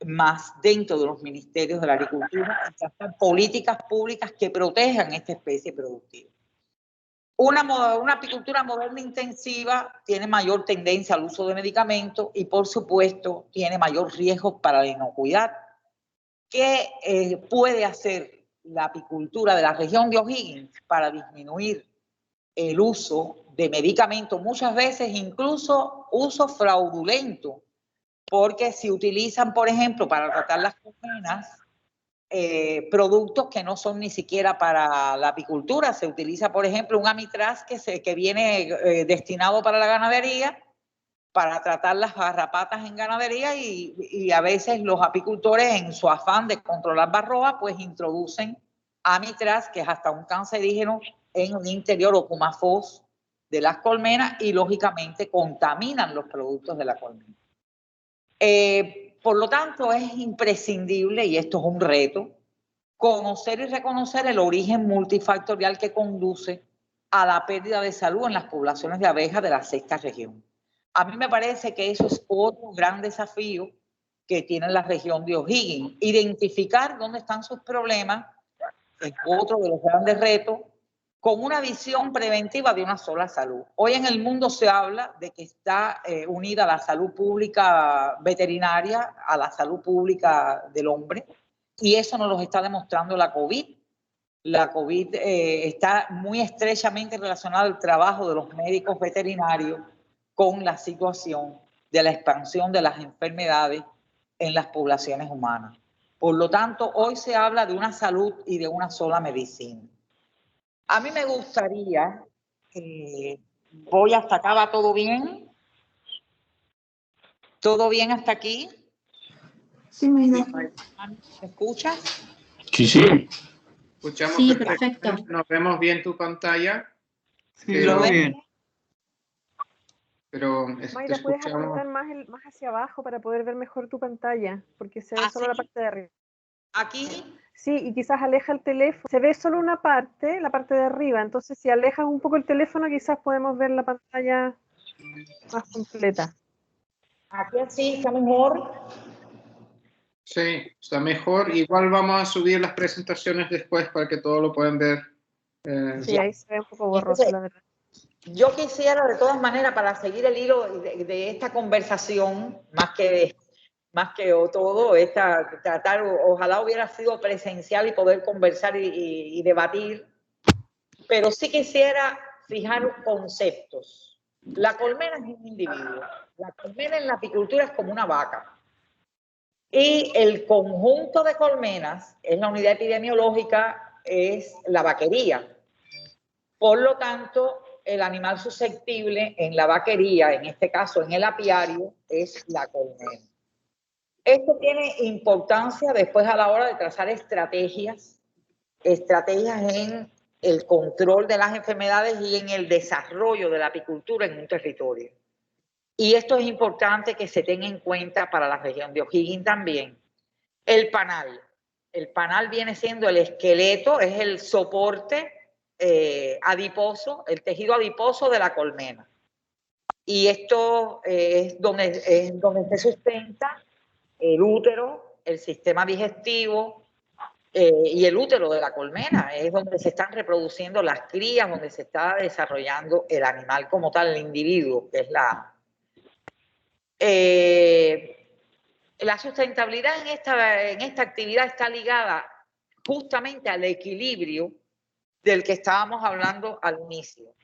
más dentro de los ministerios de la agricultura y hacer políticas públicas que protejan esta especie productiva. Una apicultura moderna intensiva tiene mayor tendencia al uso de medicamentos y, por supuesto, tiene mayor riesgo para la inocuidad. ¿Qué puede hacer la apicultura de la región de O'Higgins para disminuir el uso de medicamentos? Muchas veces incluso uso fraudulento, porque se utilizan, por ejemplo, para tratar las colmenas, productos que no son ni siquiera para la apicultura. Se utiliza, por ejemplo, un amitraz que viene destinado para la ganadería, para tratar las garrapatas en ganadería, y a veces los apicultores, en su afán de controlar varroa, pues introducen amitraz, que es hasta un cancerígeno, en el interior o cumafos de las colmenas, y lógicamente contaminan los productos de la colmena. Por lo tanto, es imprescindible, y esto es un reto, conocer y reconocer el origen multifactorial que conduce a la pérdida de salud en las poblaciones de abejas de la 6ª región. A mí me parece que eso es otro gran desafío que tiene la región de O'Higgins. Identificar dónde están sus problemas es otro de los grandes retos, con una visión preventiva de una sola salud. Hoy en el mundo se habla de que está unida la salud pública veterinaria a la salud pública del hombre, y eso nos lo está demostrando la COVID. La COVID está muy estrechamente relacionada al trabajo de los médicos veterinarios con la situación de la expansión de las enfermedades en las poblaciones humanas. Por lo tanto, hoy se habla de una salud y de una sola medicina. A mí me gustaría, voy hasta acá, ¿va todo bien? ¿Todo bien hasta aquí?
Sí, Mayra.
¿Me escuchas?
Sí, sí.
Escuchamos
Sí,
perfectamente.
perfecto.
Nos vemos bien tu pantalla.
Sí,
¿Lo
todo
ven?
bien.
Pero
Mayra,
te
¿puedes
escuchamos.
apuntar más hacia abajo para poder ver mejor tu pantalla? Porque se ve
¿Ah,
solo
sí?
la parte de arriba.
¿Aquí?
Sí, y quizás aleja el teléfono. Se ve solo una parte, la parte de arriba. Entonces, si alejas un poco el teléfono, quizás podemos ver la pantalla más completa.
¿Aquí sí está mejor?
Sí, está mejor. Igual vamos a subir las presentaciones después para que todos lo puedan ver.
Sí, ahí se ve un poco borroso, la verdad.
Yo quisiera, de todas maneras, para seguir el hilo de esta conversación, más que todo, tratar, ojalá hubiera sido presencial y poder conversar y debatir, pero sí quisiera fijar conceptos. La colmena es un individuo. La colmena en la apicultura es como una vaca. Y el conjunto de colmenas, es la unidad epidemiológica, es la vaquería. Por lo tanto, el animal susceptible en la vaquería, en este caso en el apiario, es la colmena. Esto tiene importancia después a la hora de trazar estrategias en el control de las enfermedades y en el desarrollo de la apicultura en un territorio. Y esto es importante que se tenga en cuenta para la región de O'Higgins también. El panal. El panal viene siendo el esqueleto, es el soporte adiposo, el tejido adiposo de la colmena. Y esto es donde se sustenta el útero, el sistema digestivo, y el útero de la colmena es donde se están reproduciendo las crías, donde se está desarrollando el animal como tal, el individuo, que es la sustentabilidad en esta actividad está ligada justamente al equilibrio del que estábamos hablando al inicio.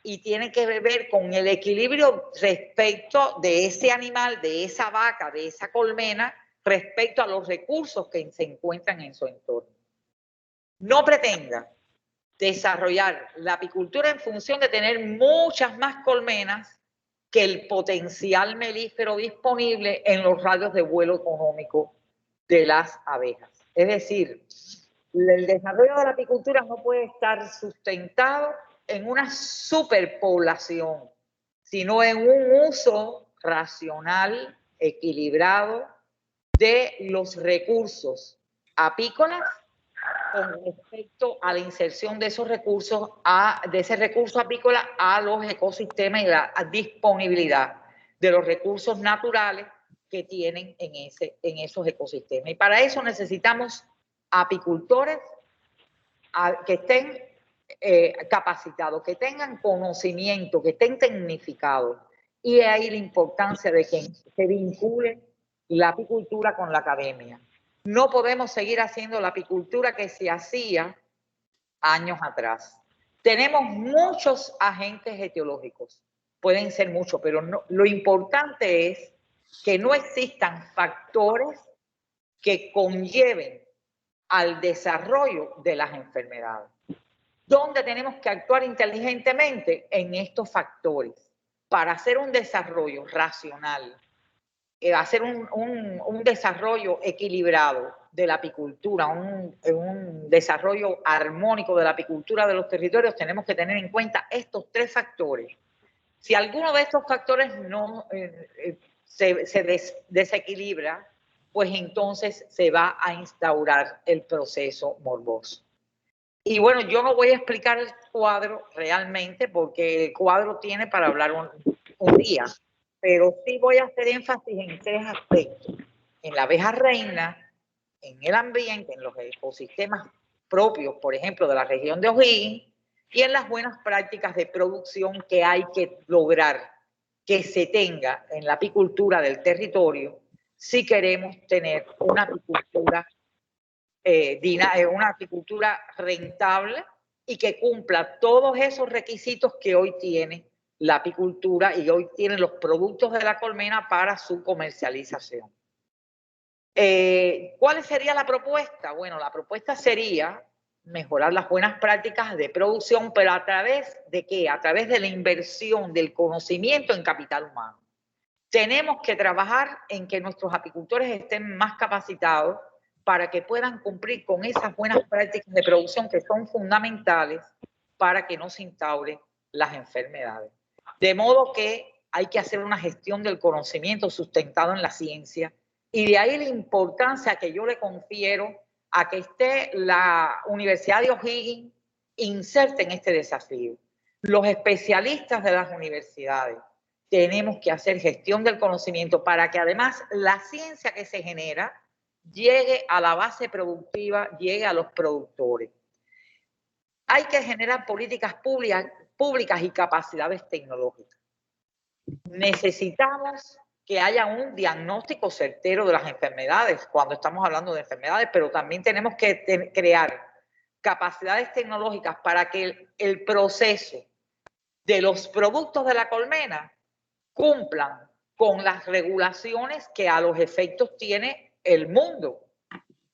Y tiene que ver con el equilibrio respecto de ese animal, de esa vaca, de esa colmena, respecto a los recursos que se encuentran en su entorno. No pretenda desarrollar la apicultura en función de tener muchas más colmenas que el potencial melífero disponible en los radios de vuelo económico de las abejas. Es decir, el desarrollo de la apicultura no puede estar sustentado en una superpoblación, sino en un uso racional, equilibrado de los recursos apícolas con respecto a la inserción de esos recursos, de ese recurso apícola a los ecosistemas y la disponibilidad de los recursos naturales que tienen en esos ecosistemas. Y para eso necesitamos apicultores que estén capacitados, que tengan conocimiento, que estén tecnificados. Y de ahí la importancia de que se vincule la apicultura con la academia. No podemos seguir haciendo la apicultura que se hacía años atrás. Tenemos muchos agentes etiológicos, pueden ser muchos, pero lo importante es que no existan factores que conlleven al desarrollo de las enfermedades. ¿Dónde tenemos que actuar inteligentemente? En estos factores, para hacer un desarrollo racional, hacer un desarrollo equilibrado de la apicultura, un desarrollo armónico de la apicultura de los territorios, tenemos que tener en cuenta estos tres factores. Si alguno de estos factores no se desequilibra, pues entonces se va a instaurar el proceso morboso. Y bueno, yo no voy a explicar el cuadro realmente, porque el cuadro tiene para hablar un día, pero sí voy a hacer énfasis en tres aspectos: en la abeja reina, en el ambiente, en los ecosistemas propios, por ejemplo, de la región de O'Higgins, y en las buenas prácticas de producción que hay que lograr que se tenga en la apicultura del territorio si queremos tener una apicultura rentable y que cumpla todos esos requisitos que hoy tiene la apicultura y hoy tienen los productos de la colmena para su comercialización. ¿Cuál sería la propuesta? Bueno, la propuesta sería mejorar las buenas prácticas de producción, pero ¿a través de qué? A través de la inversión del conocimiento en capital humano. Tenemos que trabajar en que nuestros apicultores estén más capacitados para que puedan cumplir con esas buenas prácticas de producción que son fundamentales para que no se instauren las enfermedades. De modo que hay que hacer una gestión del conocimiento sustentado en la ciencia, y de ahí la importancia que yo le confiero a que esté la Universidad de O'Higgins inserta en este desafío. Los especialistas de las universidades tenemos que hacer gestión del conocimiento para que además la ciencia que se genera llegue a la base productiva, llegue a los productores. Hay que generar políticas públicas y capacidades tecnológicas. Necesitamos que haya un diagnóstico certero de las enfermedades cuando estamos hablando de enfermedades, pero también tenemos que crear capacidades tecnológicas para que el proceso de los productos de la colmena cumplan con las regulaciones que a los efectos tiene el mundo.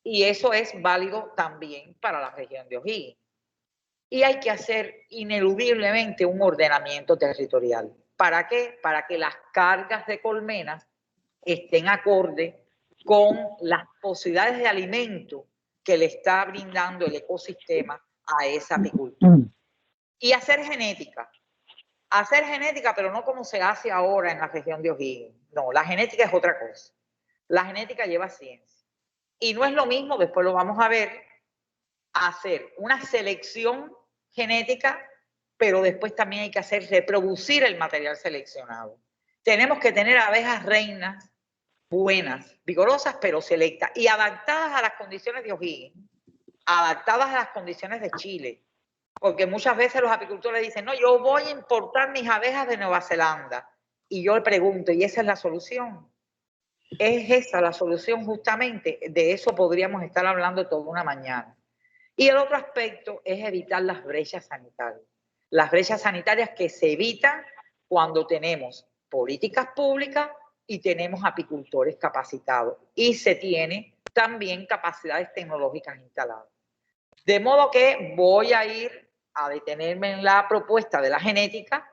Y eso es válido también para la región de O'Higgins. Y hay que hacer ineludiblemente un ordenamiento territorial. ¿Para qué? Para que las cargas de colmenas estén acorde con las posibilidades de alimento que le está brindando el ecosistema a esa apicultura. Y hacer genética. Hacer genética, pero no como se hace ahora en la región de O'Higgins. No, la genética es otra cosa. La genética lleva ciencia. Y no es lo mismo, después lo vamos a ver, hacer una selección genética, pero después también hay que hacer reproducir el material seleccionado. Tenemos que tener abejas reinas buenas, vigorosas, pero selectas y adaptadas a las condiciones de O'Higgins. adaptadas a las condiciones de Chile. Porque muchas veces los apicultores dicen, no, yo voy a importar mis abejas de Nueva Zelanda. Y yo le pregunto, ¿y esa es la solución? ¿Es esa la solución justamente? De eso podríamos estar hablando toda una mañana. Y el otro aspecto es evitar las brechas sanitarias. Las brechas sanitarias que se evitan cuando tenemos políticas públicas y tenemos apicultores capacitados. Y se tiene también capacidades tecnológicas instaladas. De modo que voy a ir a detenerme en la propuesta de la genética,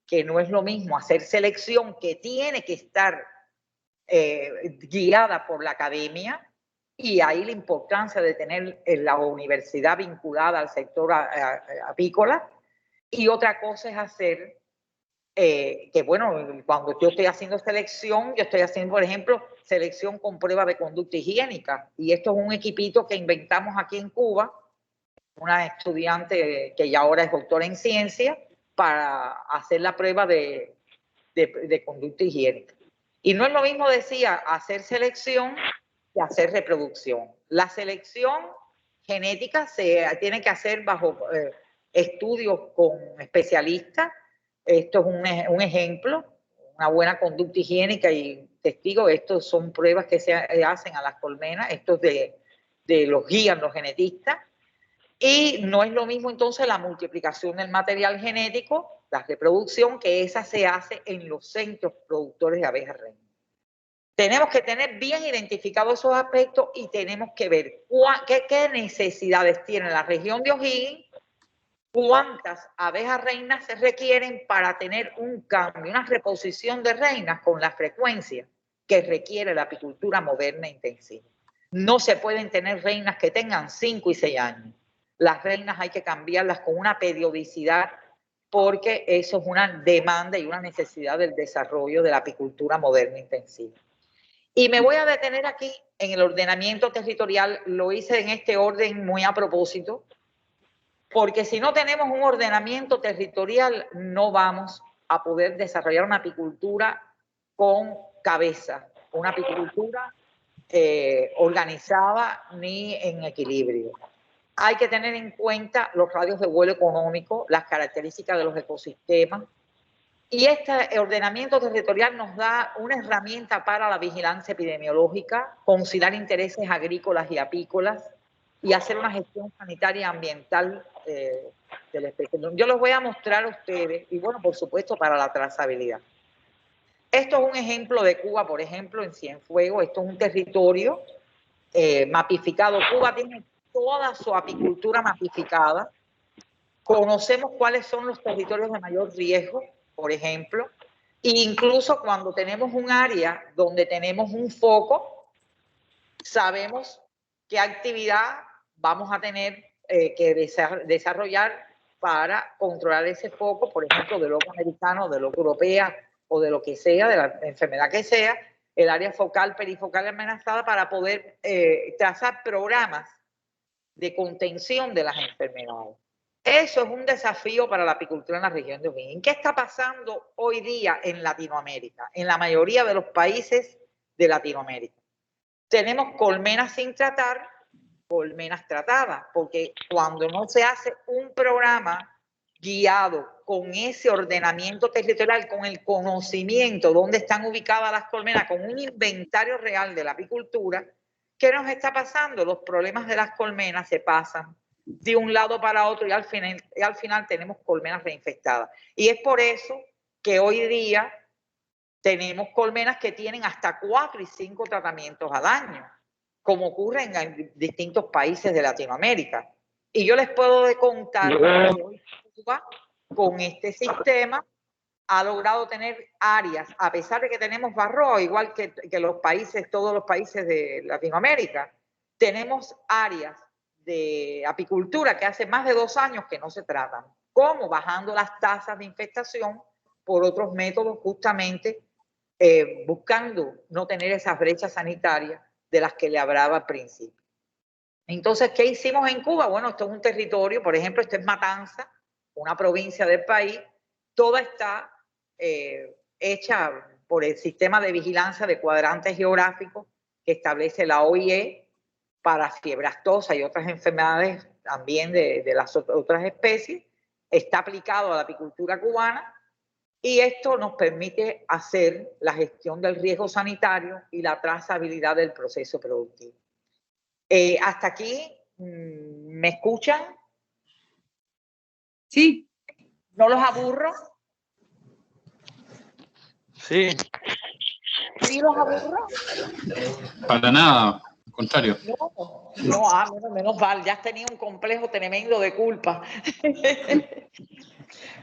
que no es lo mismo hacer selección, que tiene que estar guiada por la academia, y ahí la importancia de tener la universidad vinculada al sector apícola. Y otra cosa es hacer, que bueno, cuando yo estoy haciendo selección, yo estoy haciendo, por ejemplo, selección con prueba de conducta higiénica. Y esto es un equipito que inventamos aquí en Cuba, una estudiante que ya ahora es doctora en ciencia, para hacer la prueba de conducta higiénica. Y no es lo mismo, decía, hacer selección que hacer reproducción. La selección genética se tiene que hacer bajo estudios con especialistas. Esto es un ejemplo, una buena conducta higiénica y testigo. Estos son pruebas que se hacen a las colmenas, estos los guían los genetistas. Y no es lo mismo entonces la multiplicación del material genético, la reproducción, que esa se hace en los centros productores de abejas reina. Tenemos que tener bien identificados esos aspectos y tenemos que ver qué necesidades tiene la región de O'Higgins, cuántas abejas reinas se requieren para tener un cambio, una reposición de reinas con la frecuencia que requiere la apicultura moderna e intensiva. No se pueden tener reinas que tengan 5 y 6 años. Las reinas hay que cambiarlas con una periodicidad, porque eso es una demanda y una necesidad del desarrollo de la apicultura moderna intensiva. Y me voy a detener aquí en el ordenamiento territorial. Lo hice en este orden muy a propósito, porque si no tenemos un ordenamiento territorial no vamos a poder desarrollar una apicultura con cabeza, una apicultura organizada ni en equilibrio. Hay que tener en cuenta los radios de vuelo económico, las características de los ecosistemas. Y este ordenamiento territorial nos da una herramienta para la vigilancia epidemiológica, conciliar intereses agrícolas y apícolas y hacer una gestión sanitaria y ambiental de la especie. Yo los voy a mostrar a ustedes, y bueno, por supuesto, para la trazabilidad. Esto es un ejemplo de Cuba, por ejemplo, en Cienfuegos. Esto es un territorio mapificado. Cuba tiene toda su apicultura mapificada. Conocemos cuáles son los territorios de mayor riesgo, por ejemplo, e incluso cuando tenemos un área donde tenemos un foco, sabemos qué actividad vamos a tener que desarrollar para controlar ese foco, por ejemplo, del lobo americano, del lobo europea o de lo que sea, de la enfermedad que sea, el área focal, perifocal amenazada, para poder trazar programas de contención de las enfermedades. Eso es un desafío para la apicultura en la región de O'Higgins. ¿Qué está pasando hoy día en Latinoamérica? En la mayoría de los países de Latinoamérica tenemos colmenas sin tratar, colmenas tratadas, porque cuando no se hace un programa guiado con ese ordenamiento territorial, con el conocimiento de dónde están ubicadas las colmenas, con un inventario real de la apicultura, ¿qué nos está pasando? Los problemas de las colmenas se pasan de un lado para otro y al final tenemos colmenas reinfectadas. Y es por eso que hoy día tenemos colmenas que tienen hasta 4 y 5 tratamientos al año, como ocurre en distintos países de Latinoamérica. Y yo les puedo contar que hoy Cuba, con este sistema, ha logrado tener áreas, a pesar de que tenemos varroa, igual que los países, todos los países de Latinoamérica, tenemos áreas de apicultura que hace más de 2 años que no se tratan. ¿Cómo? Bajando las tasas de infestación por otros métodos, justamente buscando no tener esas brechas sanitarias de las que le hablaba al principio. Entonces, ¿qué hicimos en Cuba? Bueno, esto es un territorio, por ejemplo, esto es Matanza, una provincia del país, toda está hecha por el sistema de vigilancia de cuadrantes geográficos que establece la OIE, para fiebre aftosa y otras enfermedades también de las otras especies. Está aplicado a la apicultura cubana y esto nos permite hacer la gestión del riesgo sanitario y la trazabilidad del proceso productivo. Hasta aquí, ¿me escuchan?
Sí.
¿No los aburro?
Sí.
¿Sí los aburro?
Para nada, al contrario.
Menos mal, ya has tenido un complejo tremendo de culpa.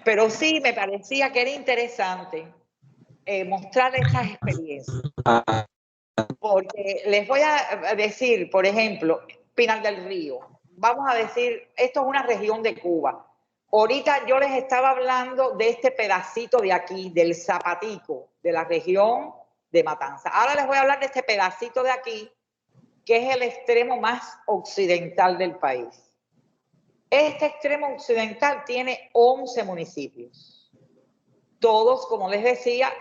Pero sí, me parecía que era interesante mostrar estas experiencias. Porque les voy a decir, por ejemplo, Pinar del Río. Vamos a decir, esto es una región de Cuba. Ahorita yo les estaba hablando de este pedacito de aquí, del Zapatico, de la región de Matanzas. Ahora les voy a hablar de este pedacito de aquí, que es el extremo más occidental del país. Este extremo occidental tiene 11 municipios. Todos, como les decía,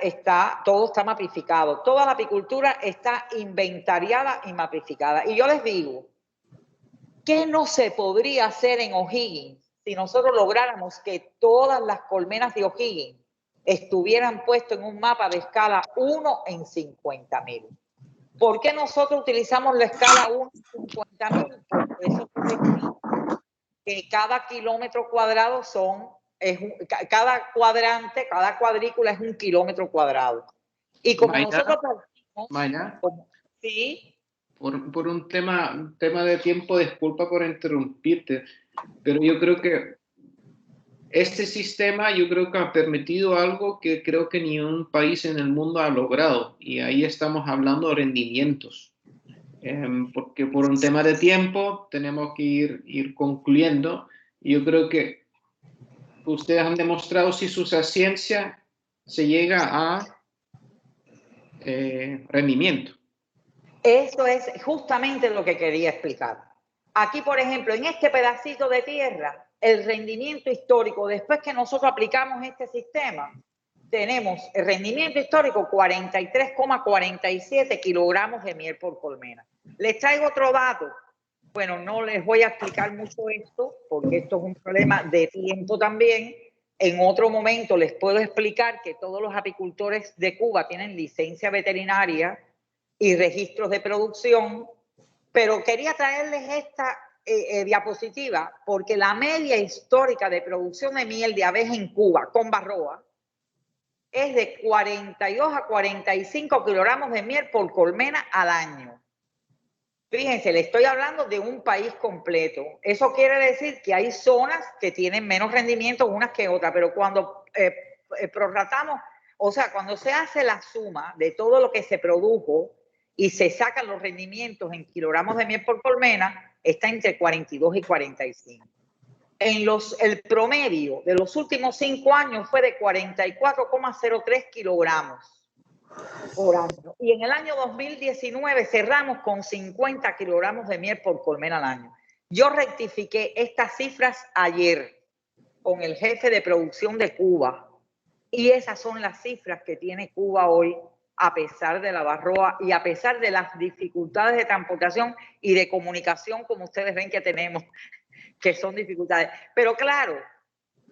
todo está mapificado. Toda la apicultura está inventariada y mapificada. Y yo les digo, ¿qué no se podría hacer en O'Higgins si nosotros lográramos que todas las colmenas de O'Higgins estuvieran puestas en un mapa de escala 1 en 50.000? ¿Por qué nosotros utilizamos la escala 1 en 50.000? Porque eso significa que cada kilómetro cuadrado cada cuadrante, cada cuadrícula es 1 kilómetro cuadrado. Y como nosotros partimos, sí.
Por un tema de tiempo, disculpa por interrumpirte, pero yo creo que este sistema ha permitido algo que creo que ni un país en el mundo ha logrado, y ahí estamos hablando de rendimientos. Porque por un tema de tiempo tenemos que ir concluyendo. Y yo creo que ustedes han demostrado si su ciencia se llega a rendimiento.
Eso es justamente lo que quería explicar. Aquí, por ejemplo, en este pedacito de tierra, el rendimiento histórico, después que nosotros aplicamos este sistema, tenemos el rendimiento histórico 43,47 kilogramos de miel por colmena. Les traigo otro dato. Bueno, no les voy a explicar mucho esto, porque esto es un problema de tiempo también. En otro momento les puedo explicar que todos los apicultores de Cuba tienen licencia veterinaria y registros de producción, pero quería traerles esta diapositiva porque la media histórica de producción de miel de abeja en Cuba con Barroa es de 42 a 45 kilogramos de miel por colmena al año. Fíjense, le estoy hablando de un país completo. Eso quiere decir que hay zonas que tienen menos rendimiento unas que otras, pero cuando prorratamos, o sea, cuando se hace la suma de todo lo que se produjo y se sacan los rendimientos en kilogramos de miel por colmena, está entre 42 y 45. El promedio de los últimos 5 años fue de 44,03 kilogramos por año. Y en el año 2019 cerramos con 50 kilogramos de miel por colmena al año. Yo rectifiqué estas cifras ayer con el jefe de producción de Cuba y esas son las cifras que tiene Cuba hoy, a pesar de la Barroa y a pesar de las dificultades de transportación y de comunicación, como ustedes ven que tenemos, que son dificultades. Pero claro,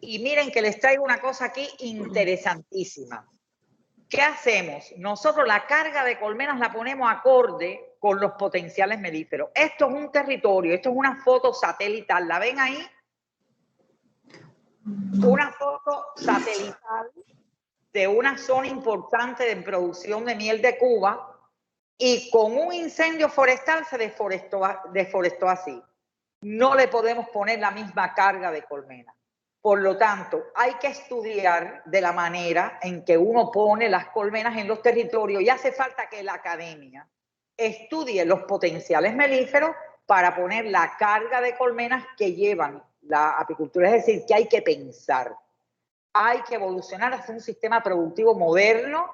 y miren que les traigo una cosa aquí interesantísima. ¿Qué hacemos? Nosotros la carga de colmenas la ponemos acorde con los potenciales melíferos. Esto es un territorio, esto es una foto satelital. ¿La ven ahí? Una foto satelital de una zona importante de producción de miel de Cuba y con un incendio forestal se deforestó así. No le podemos poner la misma carga de colmena. Por lo tanto, hay que estudiar de la manera en que uno pone las colmenas en los territorios y hace falta que la academia estudie los potenciales melíferos para poner la carga de colmenas que llevan la apicultura. Es decir, que hay que pensar, hay que evolucionar hacia un sistema productivo moderno,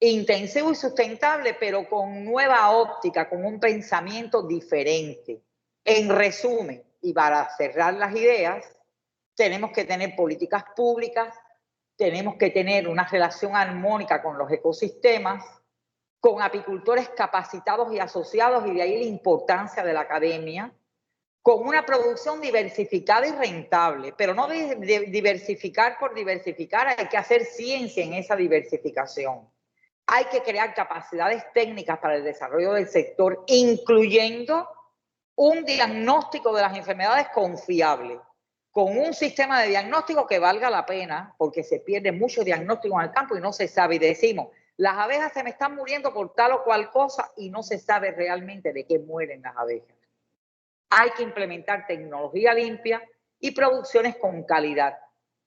intensivo y sustentable, pero con nueva óptica, con un pensamiento diferente. En resumen, y para cerrar las ideas, tenemos que tener políticas públicas, tenemos que tener una relación armónica con los ecosistemas, con apicultores capacitados y asociados, y de ahí la importancia de la academia, con una producción diversificada y rentable, pero no diversificar por diversificar, hay que hacer ciencia en esa diversificación. Hay que crear capacidades técnicas para el desarrollo del sector, incluyendo un diagnóstico de las enfermedades confiable, con un sistema de diagnóstico que valga la pena, porque se pierde mucho diagnóstico en el campo y no se sabe. Y decimos, las abejas se me están muriendo por tal o cual cosa y no se sabe realmente de qué mueren las abejas. Hay que implementar tecnología limpia y producciones con calidad,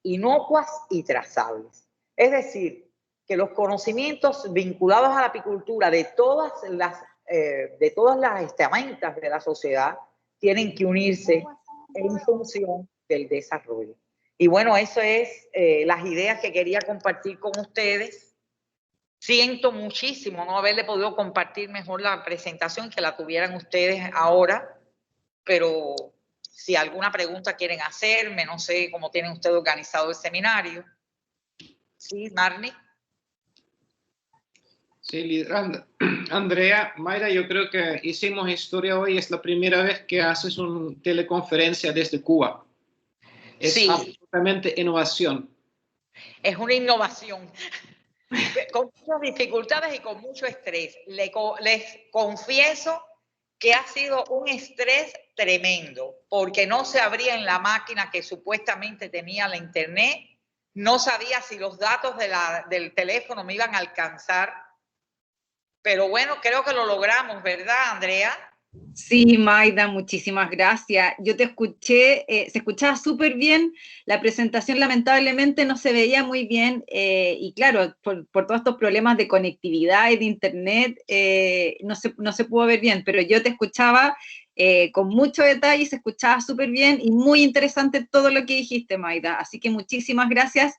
inocuas y trazables. Es decir, que los conocimientos vinculados a la apicultura de todas las estamentas de la sociedad tienen que unirse en función del desarrollo. Y bueno, eso es las ideas que quería compartir con ustedes. Siento muchísimo no haberle podido compartir mejor la presentación, que la tuvieran ustedes ahora, pero si alguna pregunta quieren hacerme, no sé cómo tienen ustedes organizado el seminario. Sí, Marnie.
Sí, liderando. Andrea, Mayra, yo creo que hicimos historia hoy. Es la primera vez que haces una teleconferencia desde Cuba. Es
sí,
absolutamente innovación.
Es una innovación. Con muchas dificultades y con mucho estrés. Les confieso que ha sido un estrés tremendo, porque no se abría en la máquina que supuestamente tenía la internet. No sabía si los datos del teléfono me iban a alcanzar. Pero bueno, creo que lo logramos, ¿verdad, Andrea?
Sí, Maida, muchísimas gracias. Yo te escuché, se escuchaba súper bien. La presentación lamentablemente no se veía muy bien y claro, por todos estos problemas de conectividad y de internet no se pudo ver bien, pero yo te escuchaba con mucho detalle, se escuchaba súper bien y muy interesante todo lo que dijiste, Maida. Así que muchísimas gracias.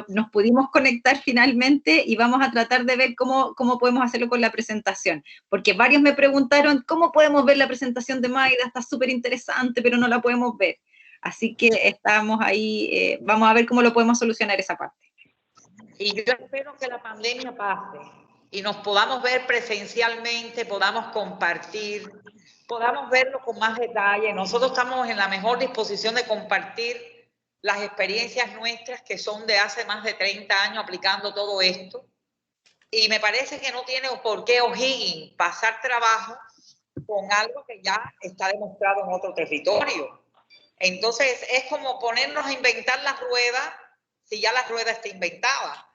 Nos pudimos conectar finalmente y vamos a tratar de ver cómo podemos hacerlo con la presentación, porque varios me preguntaron cómo podemos ver la presentación de Maida, está súper interesante, pero no la podemos ver. Así que estamos ahí, vamos a ver cómo lo podemos solucionar esa parte.
Y yo espero que la pandemia pase y nos podamos ver presencialmente, podamos compartir, podamos verlo con más detalle. Nosotros estamos en la mejor disposición de compartir las experiencias nuestras, que son de hace más de 30 años aplicando todo esto. Y me parece que no tiene por qué O'Higgins pasar trabajo con algo que ya está demostrado en otro territorio. Entonces es como ponernos a inventar la rueda si ya la rueda está inventada.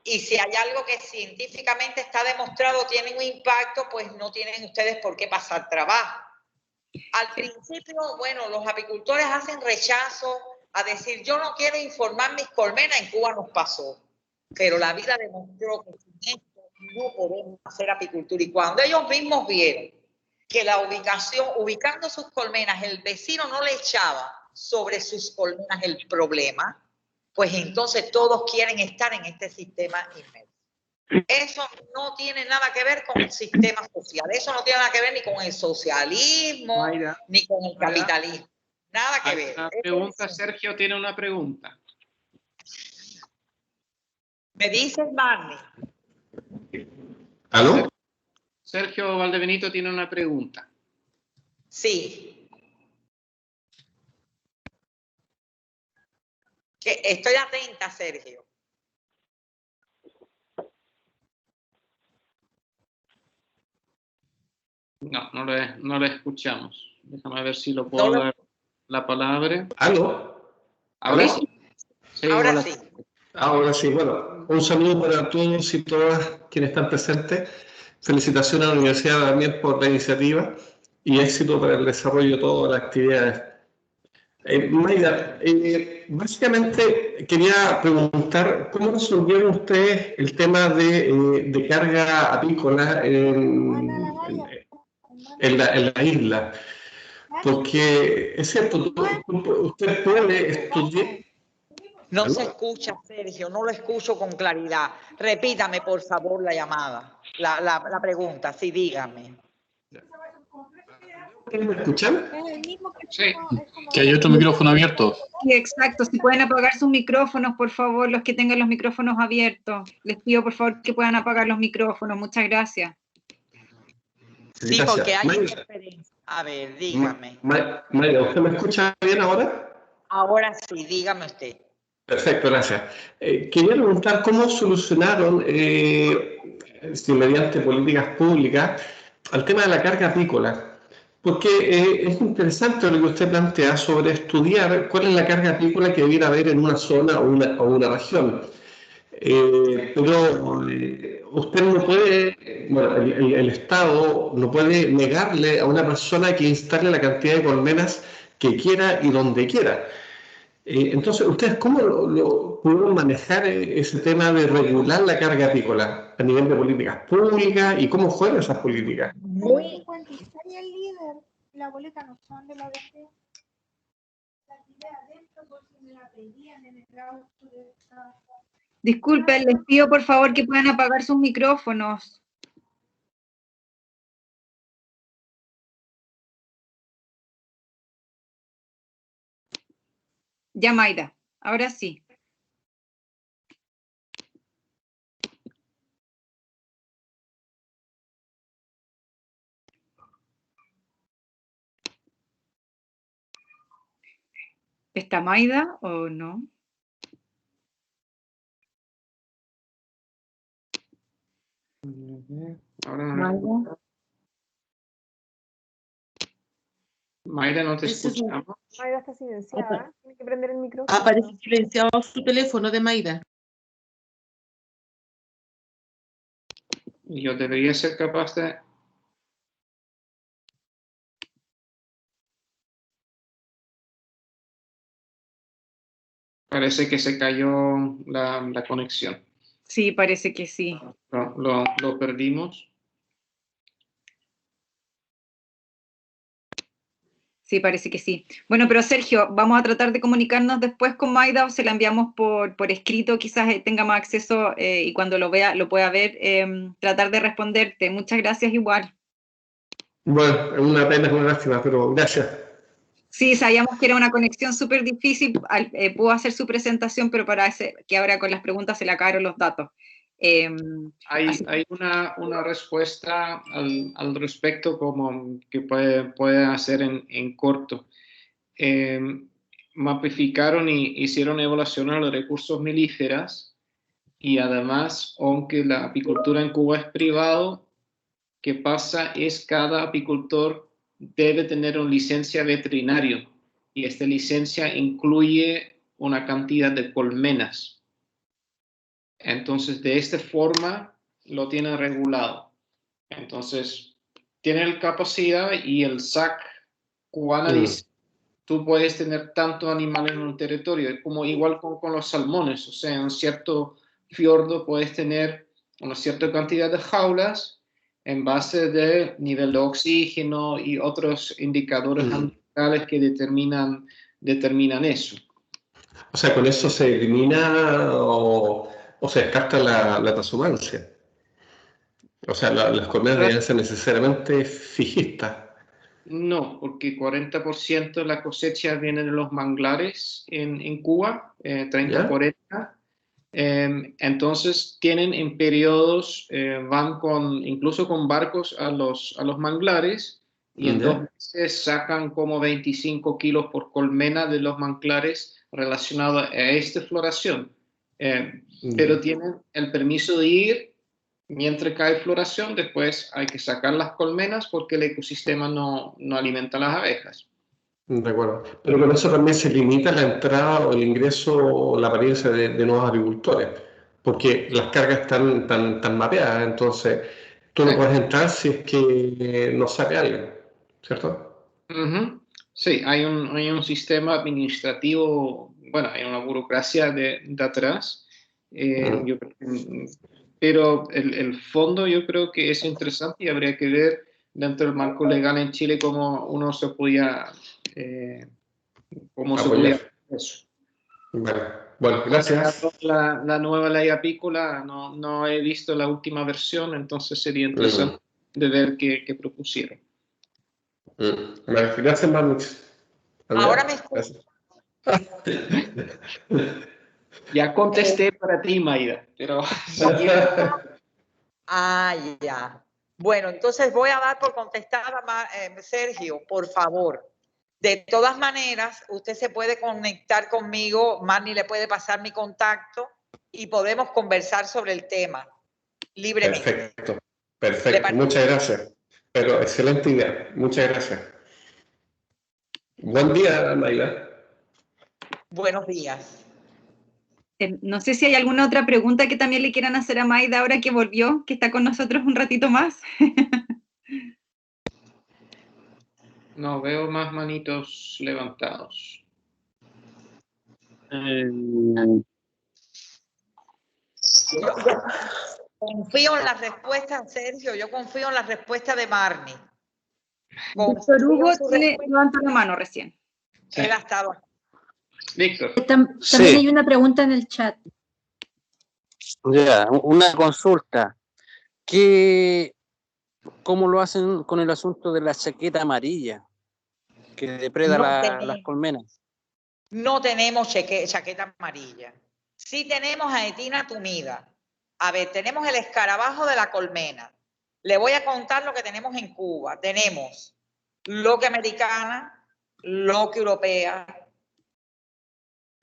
Y si hay algo que científicamente está demostrado tiene un impacto, pues no tienen ustedes por qué pasar trabajo. Al principio, bueno, los apicultores hacen rechazo a decir, yo no quiero informar mis colmenas. En Cuba nos pasó, pero la vida demostró que sin esto no podemos hacer apicultura. Y cuando ellos mismos vieron que la ubicando sus colmenas, el vecino no le echaba sobre sus colmenas el problema, pues entonces todos quieren estar en este sistema inmerso. Eso no tiene nada que ver con el sistema social, eso no tiene nada que ver ni con el socialismo, Mayra, ni con el capitalismo, nada que ver.
Una pregunta, Sergio tiene una pregunta.
¿Me dices, Marnie?
¿Aló?
Sergio Valdebenito tiene una pregunta.
Sí. Estoy atenta, Sergio.
No le escuchamos. Déjame ver si lo puedo dar la palabra.
¿Aló?
¿Ahora sí?
Sí, ahora sí.
Ahora sí, bueno, un saludo para todos y todas quienes están presentes. Felicitaciones a la Universidad también por la iniciativa y éxito para el desarrollo de todas las actividades. Mayra, básicamente quería preguntar cómo resolvieron ustedes el tema de carga apícola en la isla, porque es cierto, usted puede estudiar.
No se escucha, Sergio, no lo escucho con claridad. Repítame, por favor, la llamada, la pregunta, sí, dígame.
¿Ustedes me escuchan?
Sí.
Que hay otro micrófono abierto.
Sí, exacto. Si pueden apagar sus micrófonos, por favor, los que tengan los micrófonos abiertos. Les pido, por favor, que puedan apagar los micrófonos. Muchas gracias.
Sí,
Gracias.
porque hay
Mayra,
interferencia. A ver, dígame.
Mayra, ¿usted me escucha bien ahora?
Ahora sí, dígame usted.
Perfecto, gracias. Quería preguntar cómo solucionaron, si mediante políticas públicas, el tema de la carga apícola. Porque es interesante lo que usted plantea sobre estudiar cuál es la carga apícola que debiera haber en una zona o una región. Pero usted no puede, bueno, el Estado no puede negarle a una persona que instale la cantidad de colmenas que quiera y donde quiera. Entonces, ¿ustedes cómo lo pudieron manejar ese tema de regular la carga apícola a nivel de políticas públicas y cómo fueron esas políticas?
Muy... el líder, la boleta no son de la DG. La idea adentro por si me la pedían en el claustro de esta...
Disculpen, les pido, por favor, que puedan apagar sus micrófonos. Ya, Mayra, ahora sí. ¿Está Mayra o no?
Ahora no. Mayra, no te escuchamos.
Mayra está silenciada. Tiene que prender el micrófono.
Aparece silenciado su teléfono de Mayra.
Yo debería ser capaz de... Parece que se cayó la conexión.
Sí, parece que sí.
Lo perdimos.
Sí, parece que sí. Bueno, pero Sergio, vamos a tratar de comunicarnos después con Mayra o se la enviamos por escrito, quizás tenga más acceso y cuando lo vea, lo pueda ver, tratar de responderte. Muchas gracias igual.
Bueno, es una pena, es una lástima, pero gracias.
Sí, sabíamos que era una conexión súper difícil, pudo hacer su presentación, pero parece que ahora con las preguntas se le acabaron los datos.
Hay una respuesta al respecto como que puede hacer en corto. Mapificaron y hicieron evaluación a los recursos melíferas y además, aunque la apicultura en Cuba es privado, ¿qué pasa? Es cada apicultor debe tener una licencia veterinaria y esta licencia incluye una cantidad de colmenas. Entonces, de esta forma lo tienen regulado. Entonces, tienen la capacidad y el SAC cubana dice, tú puedes tener tantos animales en un territorio, como igual con los salmones, o sea, en un cierto fiordo puedes tener una cierta cantidad de jaulas en base de nivel de oxígeno y otros indicadores ambientales que determinan eso.
O sea, con eso se elimina o se descarta la transhumancia. O sea, las colmenas deben ser necesariamente fijistas.
No, porque 40% de la cosecha viene de los manglares en Cuba, 30-40%. Entonces tienen en periodos, van incluso con barcos a los manglares y en 2 meses sacan como 25 kilos por colmena de los manglares relacionados a esta floración. Pero tienen el permiso de ir mientras cae floración, después hay que sacar las colmenas porque el ecosistema no alimenta a las abejas.
De acuerdo. Pero con eso también se limita la entrada o el ingreso o la apariencia de nuevos agricultores, porque las cargas están tan mapeadas, entonces tú no puedes entrar si es que no sale alguien, ¿cierto?
Sí, hay un sistema administrativo, bueno, hay una burocracia de atrás, pero el fondo yo creo que es interesante y habría que ver dentro del marco legal en Chile cómo uno se podía hacer eso.
Vale. Bueno, gracias.
La nueva ley apícola, no he visto la última versión, entonces sería interesante de ver qué propusieron.
Gracias, Manix.
Ahora me escucho.
Ya contesté para ti, Maida, pero
ya. Bueno, entonces voy a dar por contestada, Sergio, por favor. De todas maneras, usted se puede conectar conmigo, Marni le puede pasar mi contacto y podemos conversar sobre el tema libremente.
Perfecto. Muchas gracias. Pero excelente idea. Muchas gracias. Buen día, Maida.
Buenos días.
No sé si hay alguna otra pregunta que también le quieran hacer a Maida ahora que volvió, que está con nosotros un ratito más.
no veo más manitos levantados.
Yo confío en la respuesta, Sergio, yo confío en la respuesta de Marni.
Víctor Hugo levantó la mano recién.
Él ha estado aquí.
Víctor.
También hay una pregunta en el chat.
Ya, una consulta. ¿Cómo lo hacen con el asunto de la chaqueta amarilla que depreda las colmenas?
No tenemos chaqueta amarilla. Sí tenemos aetina tumida. A ver, tenemos el escarabajo de la colmena. Le voy a contar lo que tenemos en Cuba. Tenemos loque americana, loque europea,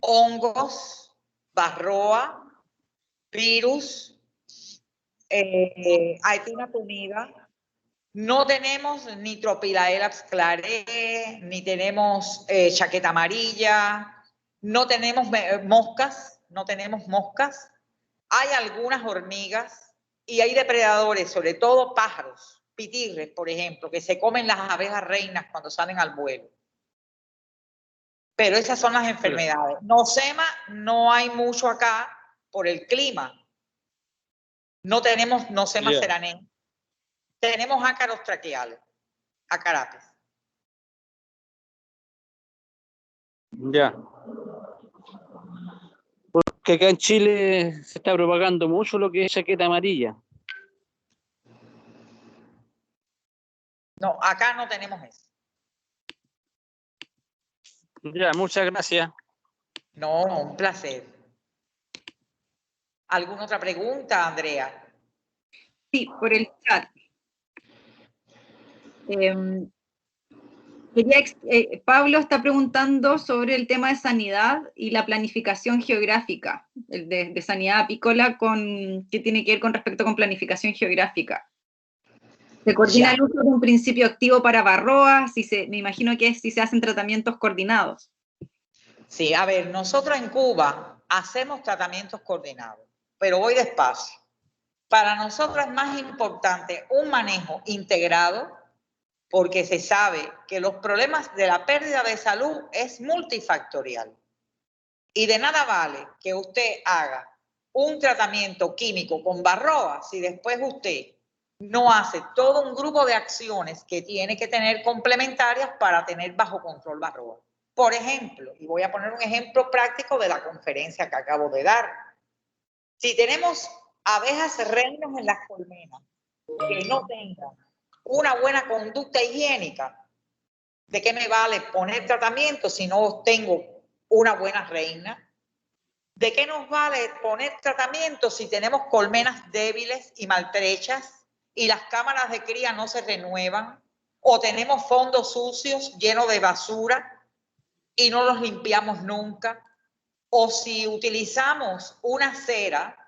hongos, barroa, virus, aetina tumida. No tenemos ni Tropilaelaps clare, ni tenemos chaqueta amarilla, no tenemos moscas, hay algunas hormigas y hay depredadores, sobre todo pájaros, pitirres, por ejemplo, que se comen las abejas reinas cuando salen al vuelo. Pero esas son las enfermedades. Nosema no hay mucho acá por el clima. No tenemos Nosema ceranea. Tenemos ácaros traqueales, acarapes.
Ya. Porque acá en Chile se está propagando mucho lo que es chaqueta amarilla.
No, acá no tenemos eso.
Ya, muchas gracias.
No, un placer. ¿Alguna otra pregunta, Andrea?
Sí, por el chat. Pablo está preguntando sobre el tema de sanidad y la planificación geográfica, de sanidad apícola, que tiene que ver con respecto con planificación geográfica. ¿Se coordina el uso de un principio activo para varroa? Me imagino que es si se hacen tratamientos coordinados.
Sí, a ver, nosotros en Cuba hacemos tratamientos coordinados, pero voy despacio. Para nosotros es más importante un manejo integrado, porque se sabe que los problemas de la pérdida de salud es multifactorial. Y de nada vale que usted haga un tratamiento químico con varroa si después usted no hace todo un grupo de acciones que tiene que tener complementarias para tener bajo control varroa. Por ejemplo, y voy a poner un ejemplo práctico de la conferencia que acabo de dar. Si tenemos abejas reinas en las colmenas que no tengan una buena conducta higiénica, ¿de qué me vale poner tratamiento si no tengo una buena reina? ¿De qué nos vale poner tratamiento si tenemos colmenas débiles y maltrechas y las cámaras de cría no se renuevan? ¿O tenemos fondos sucios llenos de basura y no los limpiamos nunca? ¿O si utilizamos una cera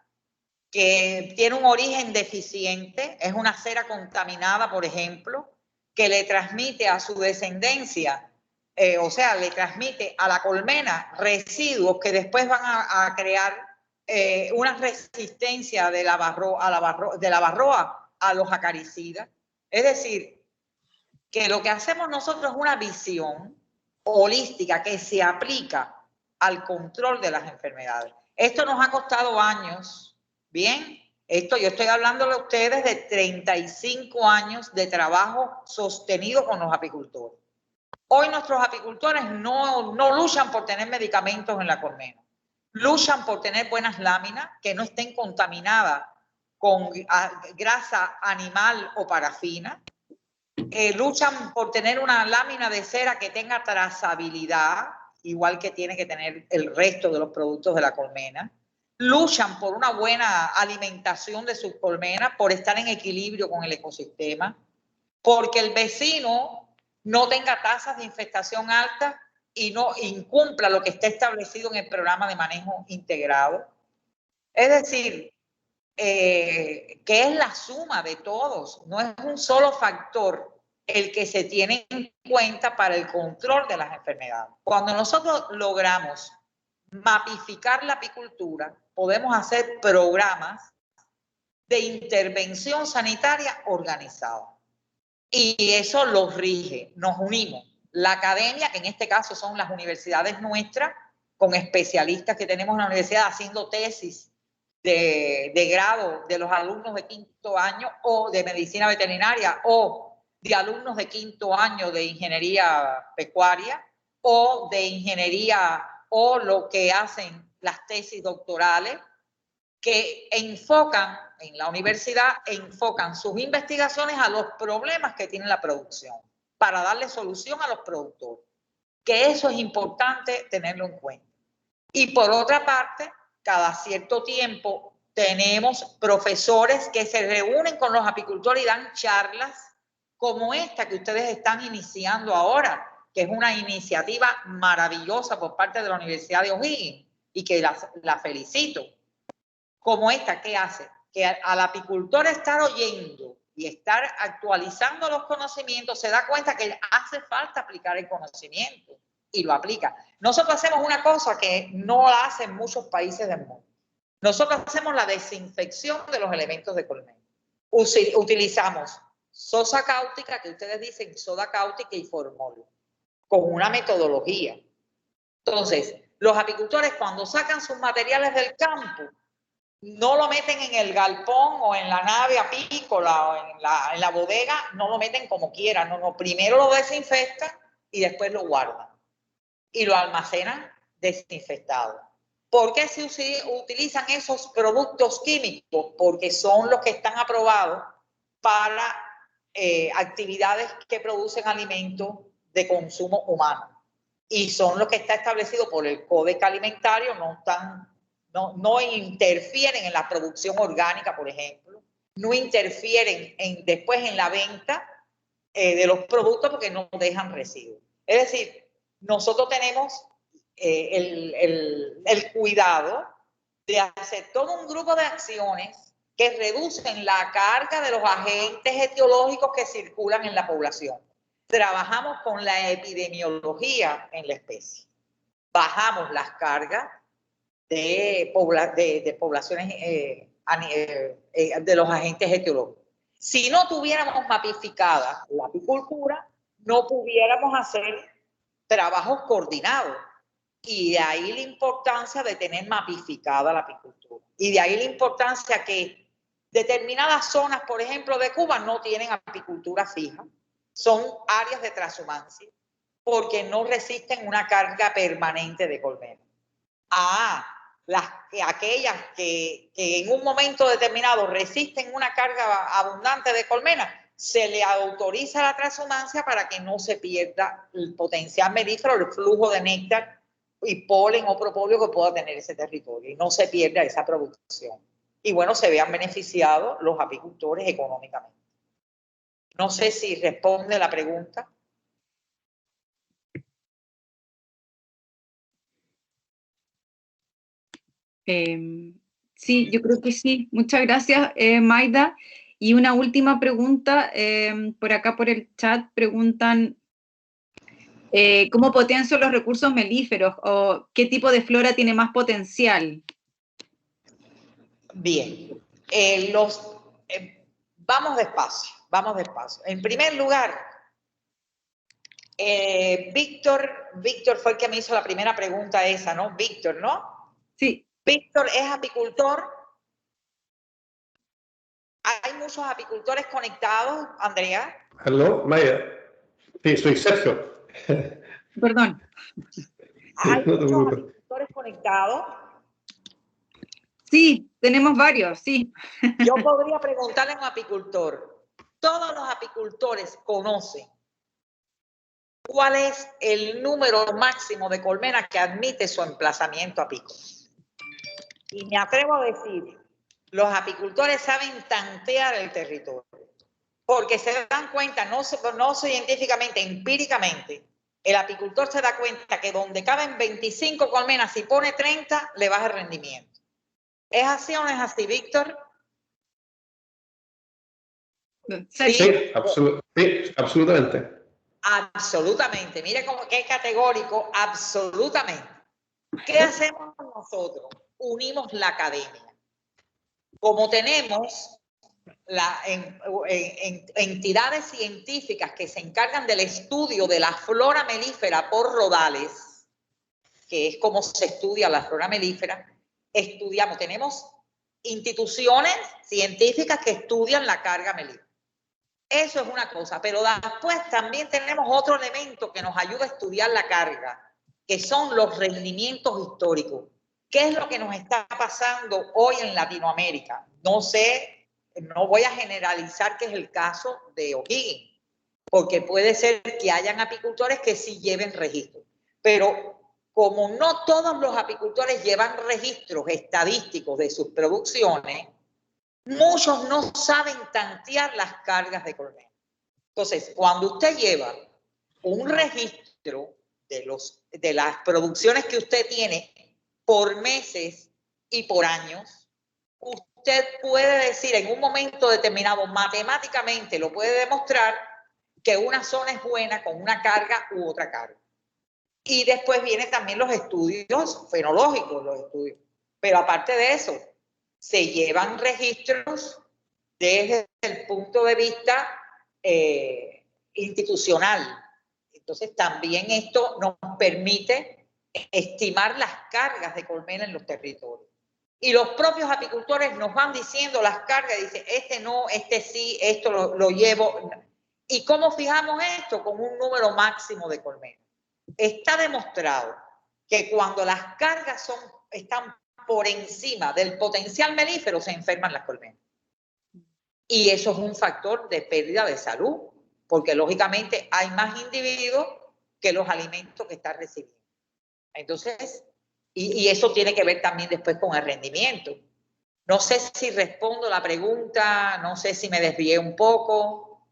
que tiene un origen deficiente, es una cera contaminada, por ejemplo, que le transmite a su descendencia, o sea, le transmite a la colmena residuos que después van a crear una resistencia de la varroa a los acaricidas? Es decir, que lo que hacemos nosotros es una visión holística que se aplica al control de las enfermedades. Esto nos ha costado años. Bien, yo estoy hablándole a ustedes de 35 años de trabajo sostenido con los apicultores. Hoy nuestros apicultores no luchan por tener medicamentos en la colmena. Luchan por tener buenas láminas que no estén contaminadas con grasa animal o parafina. luchan por tener una lámina de cera que tenga trazabilidad, igual que tiene que tener el resto de los productos de la colmena. Luchan por una buena alimentación de sus colmenas, por estar en equilibrio con el ecosistema, porque el vecino no tenga tasas de infestación altas y no incumpla lo que está establecido en el programa de manejo integrado. Es decir, que es la suma de todos, no es un solo factor el que se tiene en cuenta para el control de las enfermedades. Cuando nosotros logramos mapificar la apicultura, podemos hacer programas de intervención sanitaria organizada. Y eso los rige, nos unimos. La academia, que en este caso son las universidades nuestras, con especialistas que tenemos en la universidad haciendo tesis de grado de los alumnos de 5º año o de medicina veterinaria o de alumnos de 5º año de ingeniería pecuaria o de ingeniería o lo que hacen las tesis doctorales, que enfocan en la universidad, enfocan sus investigaciones a los problemas que tiene la producción para darle solución a los productores, que eso es importante tenerlo en cuenta. Y por otra parte, cada cierto tiempo tenemos profesores que se reúnen con los apicultores y dan charlas como esta que ustedes están iniciando ahora, que es una iniciativa maravillosa por parte de la Universidad de O'Higgins y que la felicito. Como esta, ¿qué hace? Que al apicultor estar oyendo y estar actualizando los conocimientos, se da cuenta que hace falta aplicar el conocimiento y lo aplica. Nosotros hacemos una cosa que no la hacen muchos países del mundo. Nosotros hacemos la desinfección de los elementos de colmena. Utilizamos sosa cáustica, que ustedes dicen soda cáustica y formol, con una metodología. Entonces, los apicultores cuando sacan sus materiales del campo, no lo meten en el galpón o en la nave apícola o en la bodega, no lo meten como quieran. No, primero lo desinfectan y después lo guardan. Y lo almacenan desinfectado. ¿Por qué se utilizan esos productos químicos? Porque son los que están aprobados para actividades que producen alimentos de consumo humano. Y son los que está establecido por el Código Alimentario, no interfieren en la producción orgánica, por ejemplo, no interfieren después en la venta de los productos porque no dejan residuos. Es decir, nosotros tenemos el cuidado de hacer todo un grupo de acciones que reducen la carga de los agentes etiológicos que circulan en la población. Trabajamos con la epidemiología en la especie. Bajamos las cargas de poblaciones de los agentes etiológicos. Si no tuviéramos mapificada la apicultura, no pudiéramos hacer trabajos coordinados. Y de ahí la importancia de tener mapificada la apicultura. Y de ahí la importancia que determinadas zonas, por ejemplo, de Cuba, no tienen apicultura fija. Son áreas de transhumancia porque no resisten una carga permanente de colmena. Aquellas que en un momento determinado resisten una carga abundante de colmena, se le autoriza la transhumancia para que no se pierda el potencial melífero, el flujo de néctar y polen o propóleo que pueda tener ese territorio y no se pierda esa producción. Y bueno, se vean beneficiados los apicultores económicamente. No sé si responde la pregunta.
Sí, yo creo que sí. Muchas gracias, Maida. Y una última pregunta, por acá por el chat preguntan ¿cómo potencio los recursos melíferos o qué tipo de flora tiene más potencial?
Bien, vamos despacio. En primer lugar, Víctor fue el que me hizo la primera pregunta esa, ¿no? Víctor, ¿no?
Sí.
Víctor es apicultor. ¿Hay muchos apicultores conectados, Andrea?
¿Aló, Maya? Sí, soy Sergio.
Perdón.
¿Hay muchos apicultores conectados?
Sí, tenemos varios, sí.
Yo podría preguntarle a un apicultor, Todos los apicultores conocen cuál es el número máximo de colmenas que admite su emplazamiento apícola. Y me atrevo a decir, los apicultores saben tantear el territorio, porque se dan cuenta, no científicamente, empíricamente, el apicultor se da cuenta que donde caben 25 colmenas, si pone 30, le baja el rendimiento. ¿Es así o no es así, Víctor?
Sí, absolutamente.
Absolutamente. Mire cómo que es categórico, absolutamente. ¿Qué hacemos nosotros? Unimos la academia. Como tenemos entidades científicas que se encargan del estudio de la flora melífera por rodales, que es como se estudia la flora melífera, tenemos instituciones científicas que estudian la carga melífera. Eso es una cosa, pero después también tenemos otro elemento que nos ayuda a estudiar la carga, que son los rendimientos históricos. ¿Qué es lo que nos está pasando hoy en Latinoamérica? No sé, no voy a generalizar que es el caso de O'Higgins, porque puede ser que hayan apicultores que sí lleven registros, pero como no todos los apicultores llevan registros estadísticos de sus producciones, muchos no saben tantear las cargas de colmena. Entonces, cuando usted lleva un registro de las producciones que usted tiene por meses y por años, usted puede decir en un momento determinado, matemáticamente lo puede demostrar, que una zona es buena con una carga u otra carga. Y después vienen también los estudios fenológicos, Pero aparte de eso, se llevan registros desde el punto de vista institucional. Entonces, también esto nos permite estimar las cargas de colmena en los territorios. Y los propios apicultores nos van diciendo las cargas, dicen, este no, este sí, esto lo llevo. ¿Y cómo fijamos esto? Con un número máximo de colmenas. Está demostrado que cuando las cargas están por encima del potencial melífero, se enferman las colmenas. Y eso es un factor de pérdida de salud, porque lógicamente hay más individuos que los alimentos que están recibiendo. Entonces, y eso tiene que ver también después con el rendimiento. No sé si respondo la pregunta, no sé si me desvié un poco.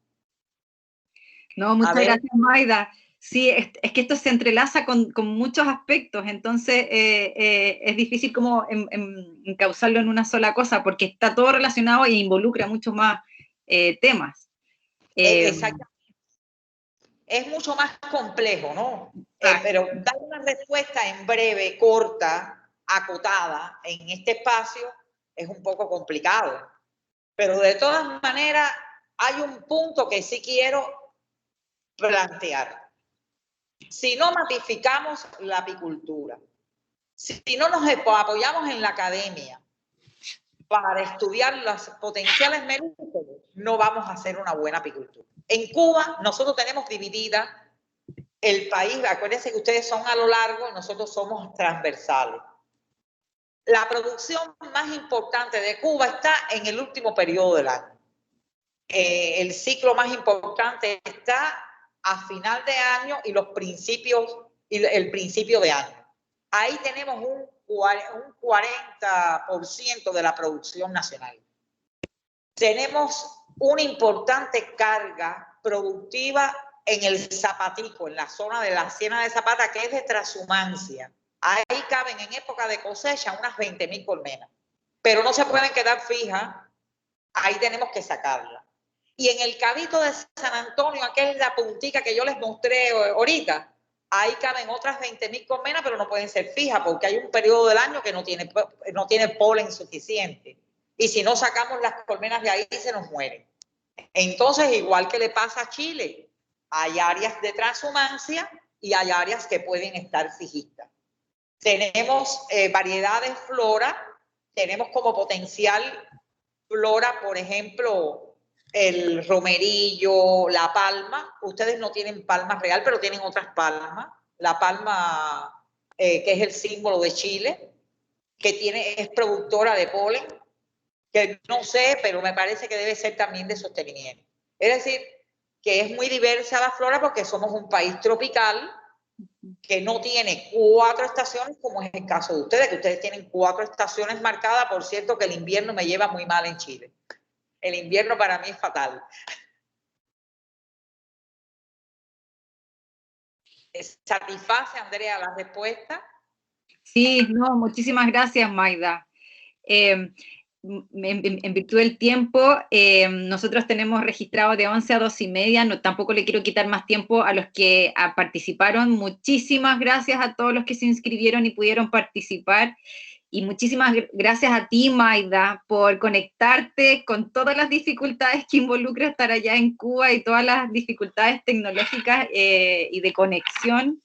No, muchas gracias, Maida. Sí, es que esto se entrelaza con muchos aspectos, entonces es difícil como encauzarlo en una sola cosa, porque está todo relacionado e involucra muchos más temas.
Exactamente. Es mucho más complejo, ¿no? Pero dar una respuesta en breve, corta, acotada, en este espacio, es un poco complicado. Pero de todas maneras, hay un punto que sí quiero plantear. Si no matificamos la apicultura, si no nos apoyamos en la academia para estudiar los potenciales melíferos, no vamos a hacer una buena apicultura. En Cuba, nosotros tenemos dividida el país. Acuérdense que ustedes son a lo largo y nosotros somos transversales. La producción más importante de Cuba está en el último periodo del año. El ciclo más importante está a final de año y el principio de año. Ahí tenemos un 40% de la producción nacional. Tenemos una importante carga productiva en el Zapatico, en la zona de la Siena de Zapata, que es de transhumancia. Ahí caben en época de cosecha unas 20.000 colmenas, pero no se pueden quedar fijas, ahí tenemos que sacarlas. Y en el Cabito de San Antonio, aquella es la puntica que yo les mostré ahorita, ahí caben otras 20.000 colmenas, pero no pueden ser fijas porque hay un periodo del año que no tiene polen suficiente. Y si no sacamos las colmenas de ahí, se nos mueren. Entonces, igual que le pasa a Chile, hay áreas de transhumancia y hay áreas que pueden estar fijistas. Tenemos variedades flora, tenemos como potencial flora, por ejemplo, el romerillo, la palma. Ustedes no tienen palma real, pero tienen otras palmas. La palma, que es el símbolo de Chile, que es productora de polen, que no sé, pero me parece que debe ser también de sostenimiento. Es decir, que es muy diversa la flora porque somos un país tropical que no tiene 4 estaciones, como es el caso de ustedes, que ustedes tienen 4 estaciones marcadas. Por cierto, que el invierno me lleva muy mal en Chile. El invierno para mí es fatal. ¿Satisface, Andrea, la respuesta?
Sí, no, muchísimas gracias, Maida. En virtud del tiempo, nosotros tenemos registrado de 11 a 2:30, no, tampoco le quiero quitar más tiempo a los que participaron. Muchísimas gracias a todos los que se inscribieron y pudieron participar. Y muchísimas gracias a ti, Maida, por conectarte con todas las dificultades que involucra estar allá en Cuba y todas las dificultades tecnológicas y de conexión.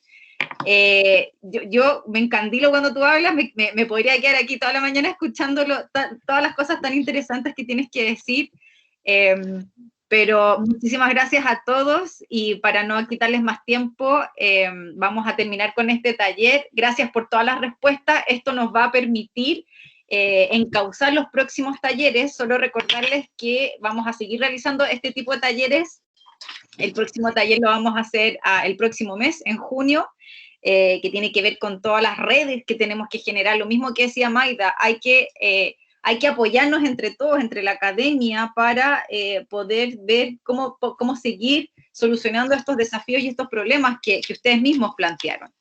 Yo me encandilo cuando tú hablas, me podría quedar aquí toda la mañana escuchándolo, todas las cosas tan interesantes que tienes que decir, pero muchísimas gracias a todos, y para no quitarles más tiempo, vamos a terminar con este taller. Gracias por todas las respuestas. Esto nos va a permitir encauzar los próximos talleres. Solo recordarles que vamos a seguir realizando este tipo de talleres. El próximo taller lo vamos a hacer el próximo mes, en junio, que tiene que ver con todas las redes que tenemos que generar. Lo mismo que decía Maida, hay que apoyarnos entre todos, entre la academia, para poder ver cómo seguir solucionando estos desafíos y estos problemas que ustedes mismos plantearon.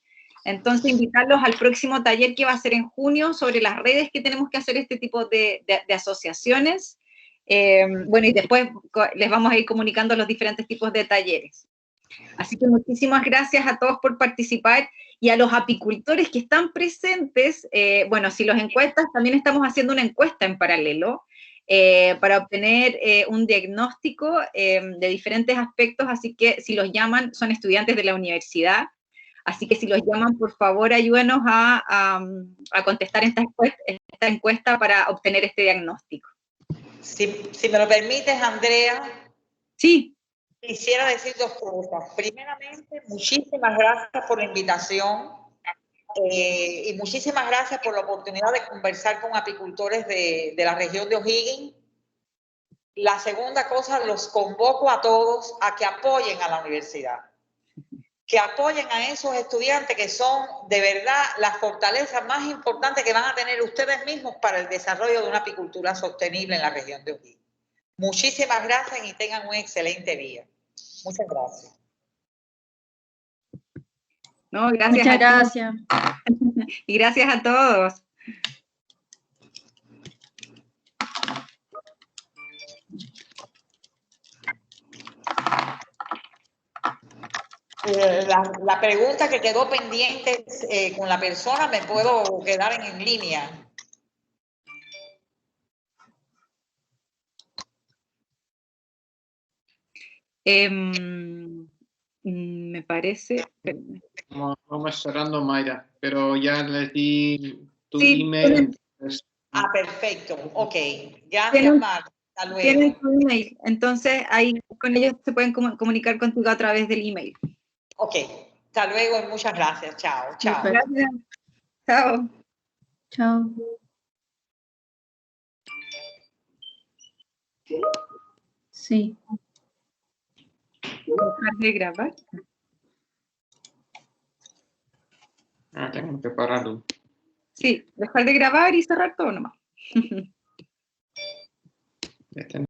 Entonces, invitarlos al próximo taller que va a ser en junio sobre las redes que tenemos que hacer este tipo de asociaciones. Bueno, y después les vamos a ir comunicando los diferentes tipos de talleres. Así que muchísimas gracias a todos por participar, y a los apicultores que están presentes. Bueno, si los encuestas, también estamos haciendo una encuesta en paralelo para obtener un diagnóstico de diferentes aspectos, así que si los llaman, son estudiantes de la universidad, así que si los llaman, por favor, ayúdenos a contestar esta encuesta para obtener este diagnóstico.
Si me lo permites, Andrea.
Sí.
Quisiera decir 2 cosas. Primeramente, muchísimas gracias por la invitación y muchísimas gracias por la oportunidad de conversar con apicultores de la región de O'Higgins. La segunda cosa, los convoco a todos a que apoyen a la universidad, que apoyen a esos estudiantes que son de verdad las fortalezas más importantes que van a tener ustedes mismos para el desarrollo de una apicultura sostenible en la región de O'Higgins. Muchísimas gracias y tengan un excelente día. Muchas gracias.
No, gracias.
Muchas gracias.
Y gracias a todos.
La pregunta que quedó pendiente con la persona, ¿me puedo quedar en línea?
Me parece...
Vamos cerrando, Mayra, pero ya les di tu
sí,
email.
Perfecto. Ok. Gracias, Marta. Hasta luego.
Tienen tu email, entonces ahí con ellos se pueden comunicar contigo a través del email.
Ok. Hasta luego y muchas gracias. Chao. Chao.
Gracias. Chao.
Chao. Sí.
Dejar de grabar.
Tengo que pararlo.
Sí, dejar de grabar y cerrar todo nomás.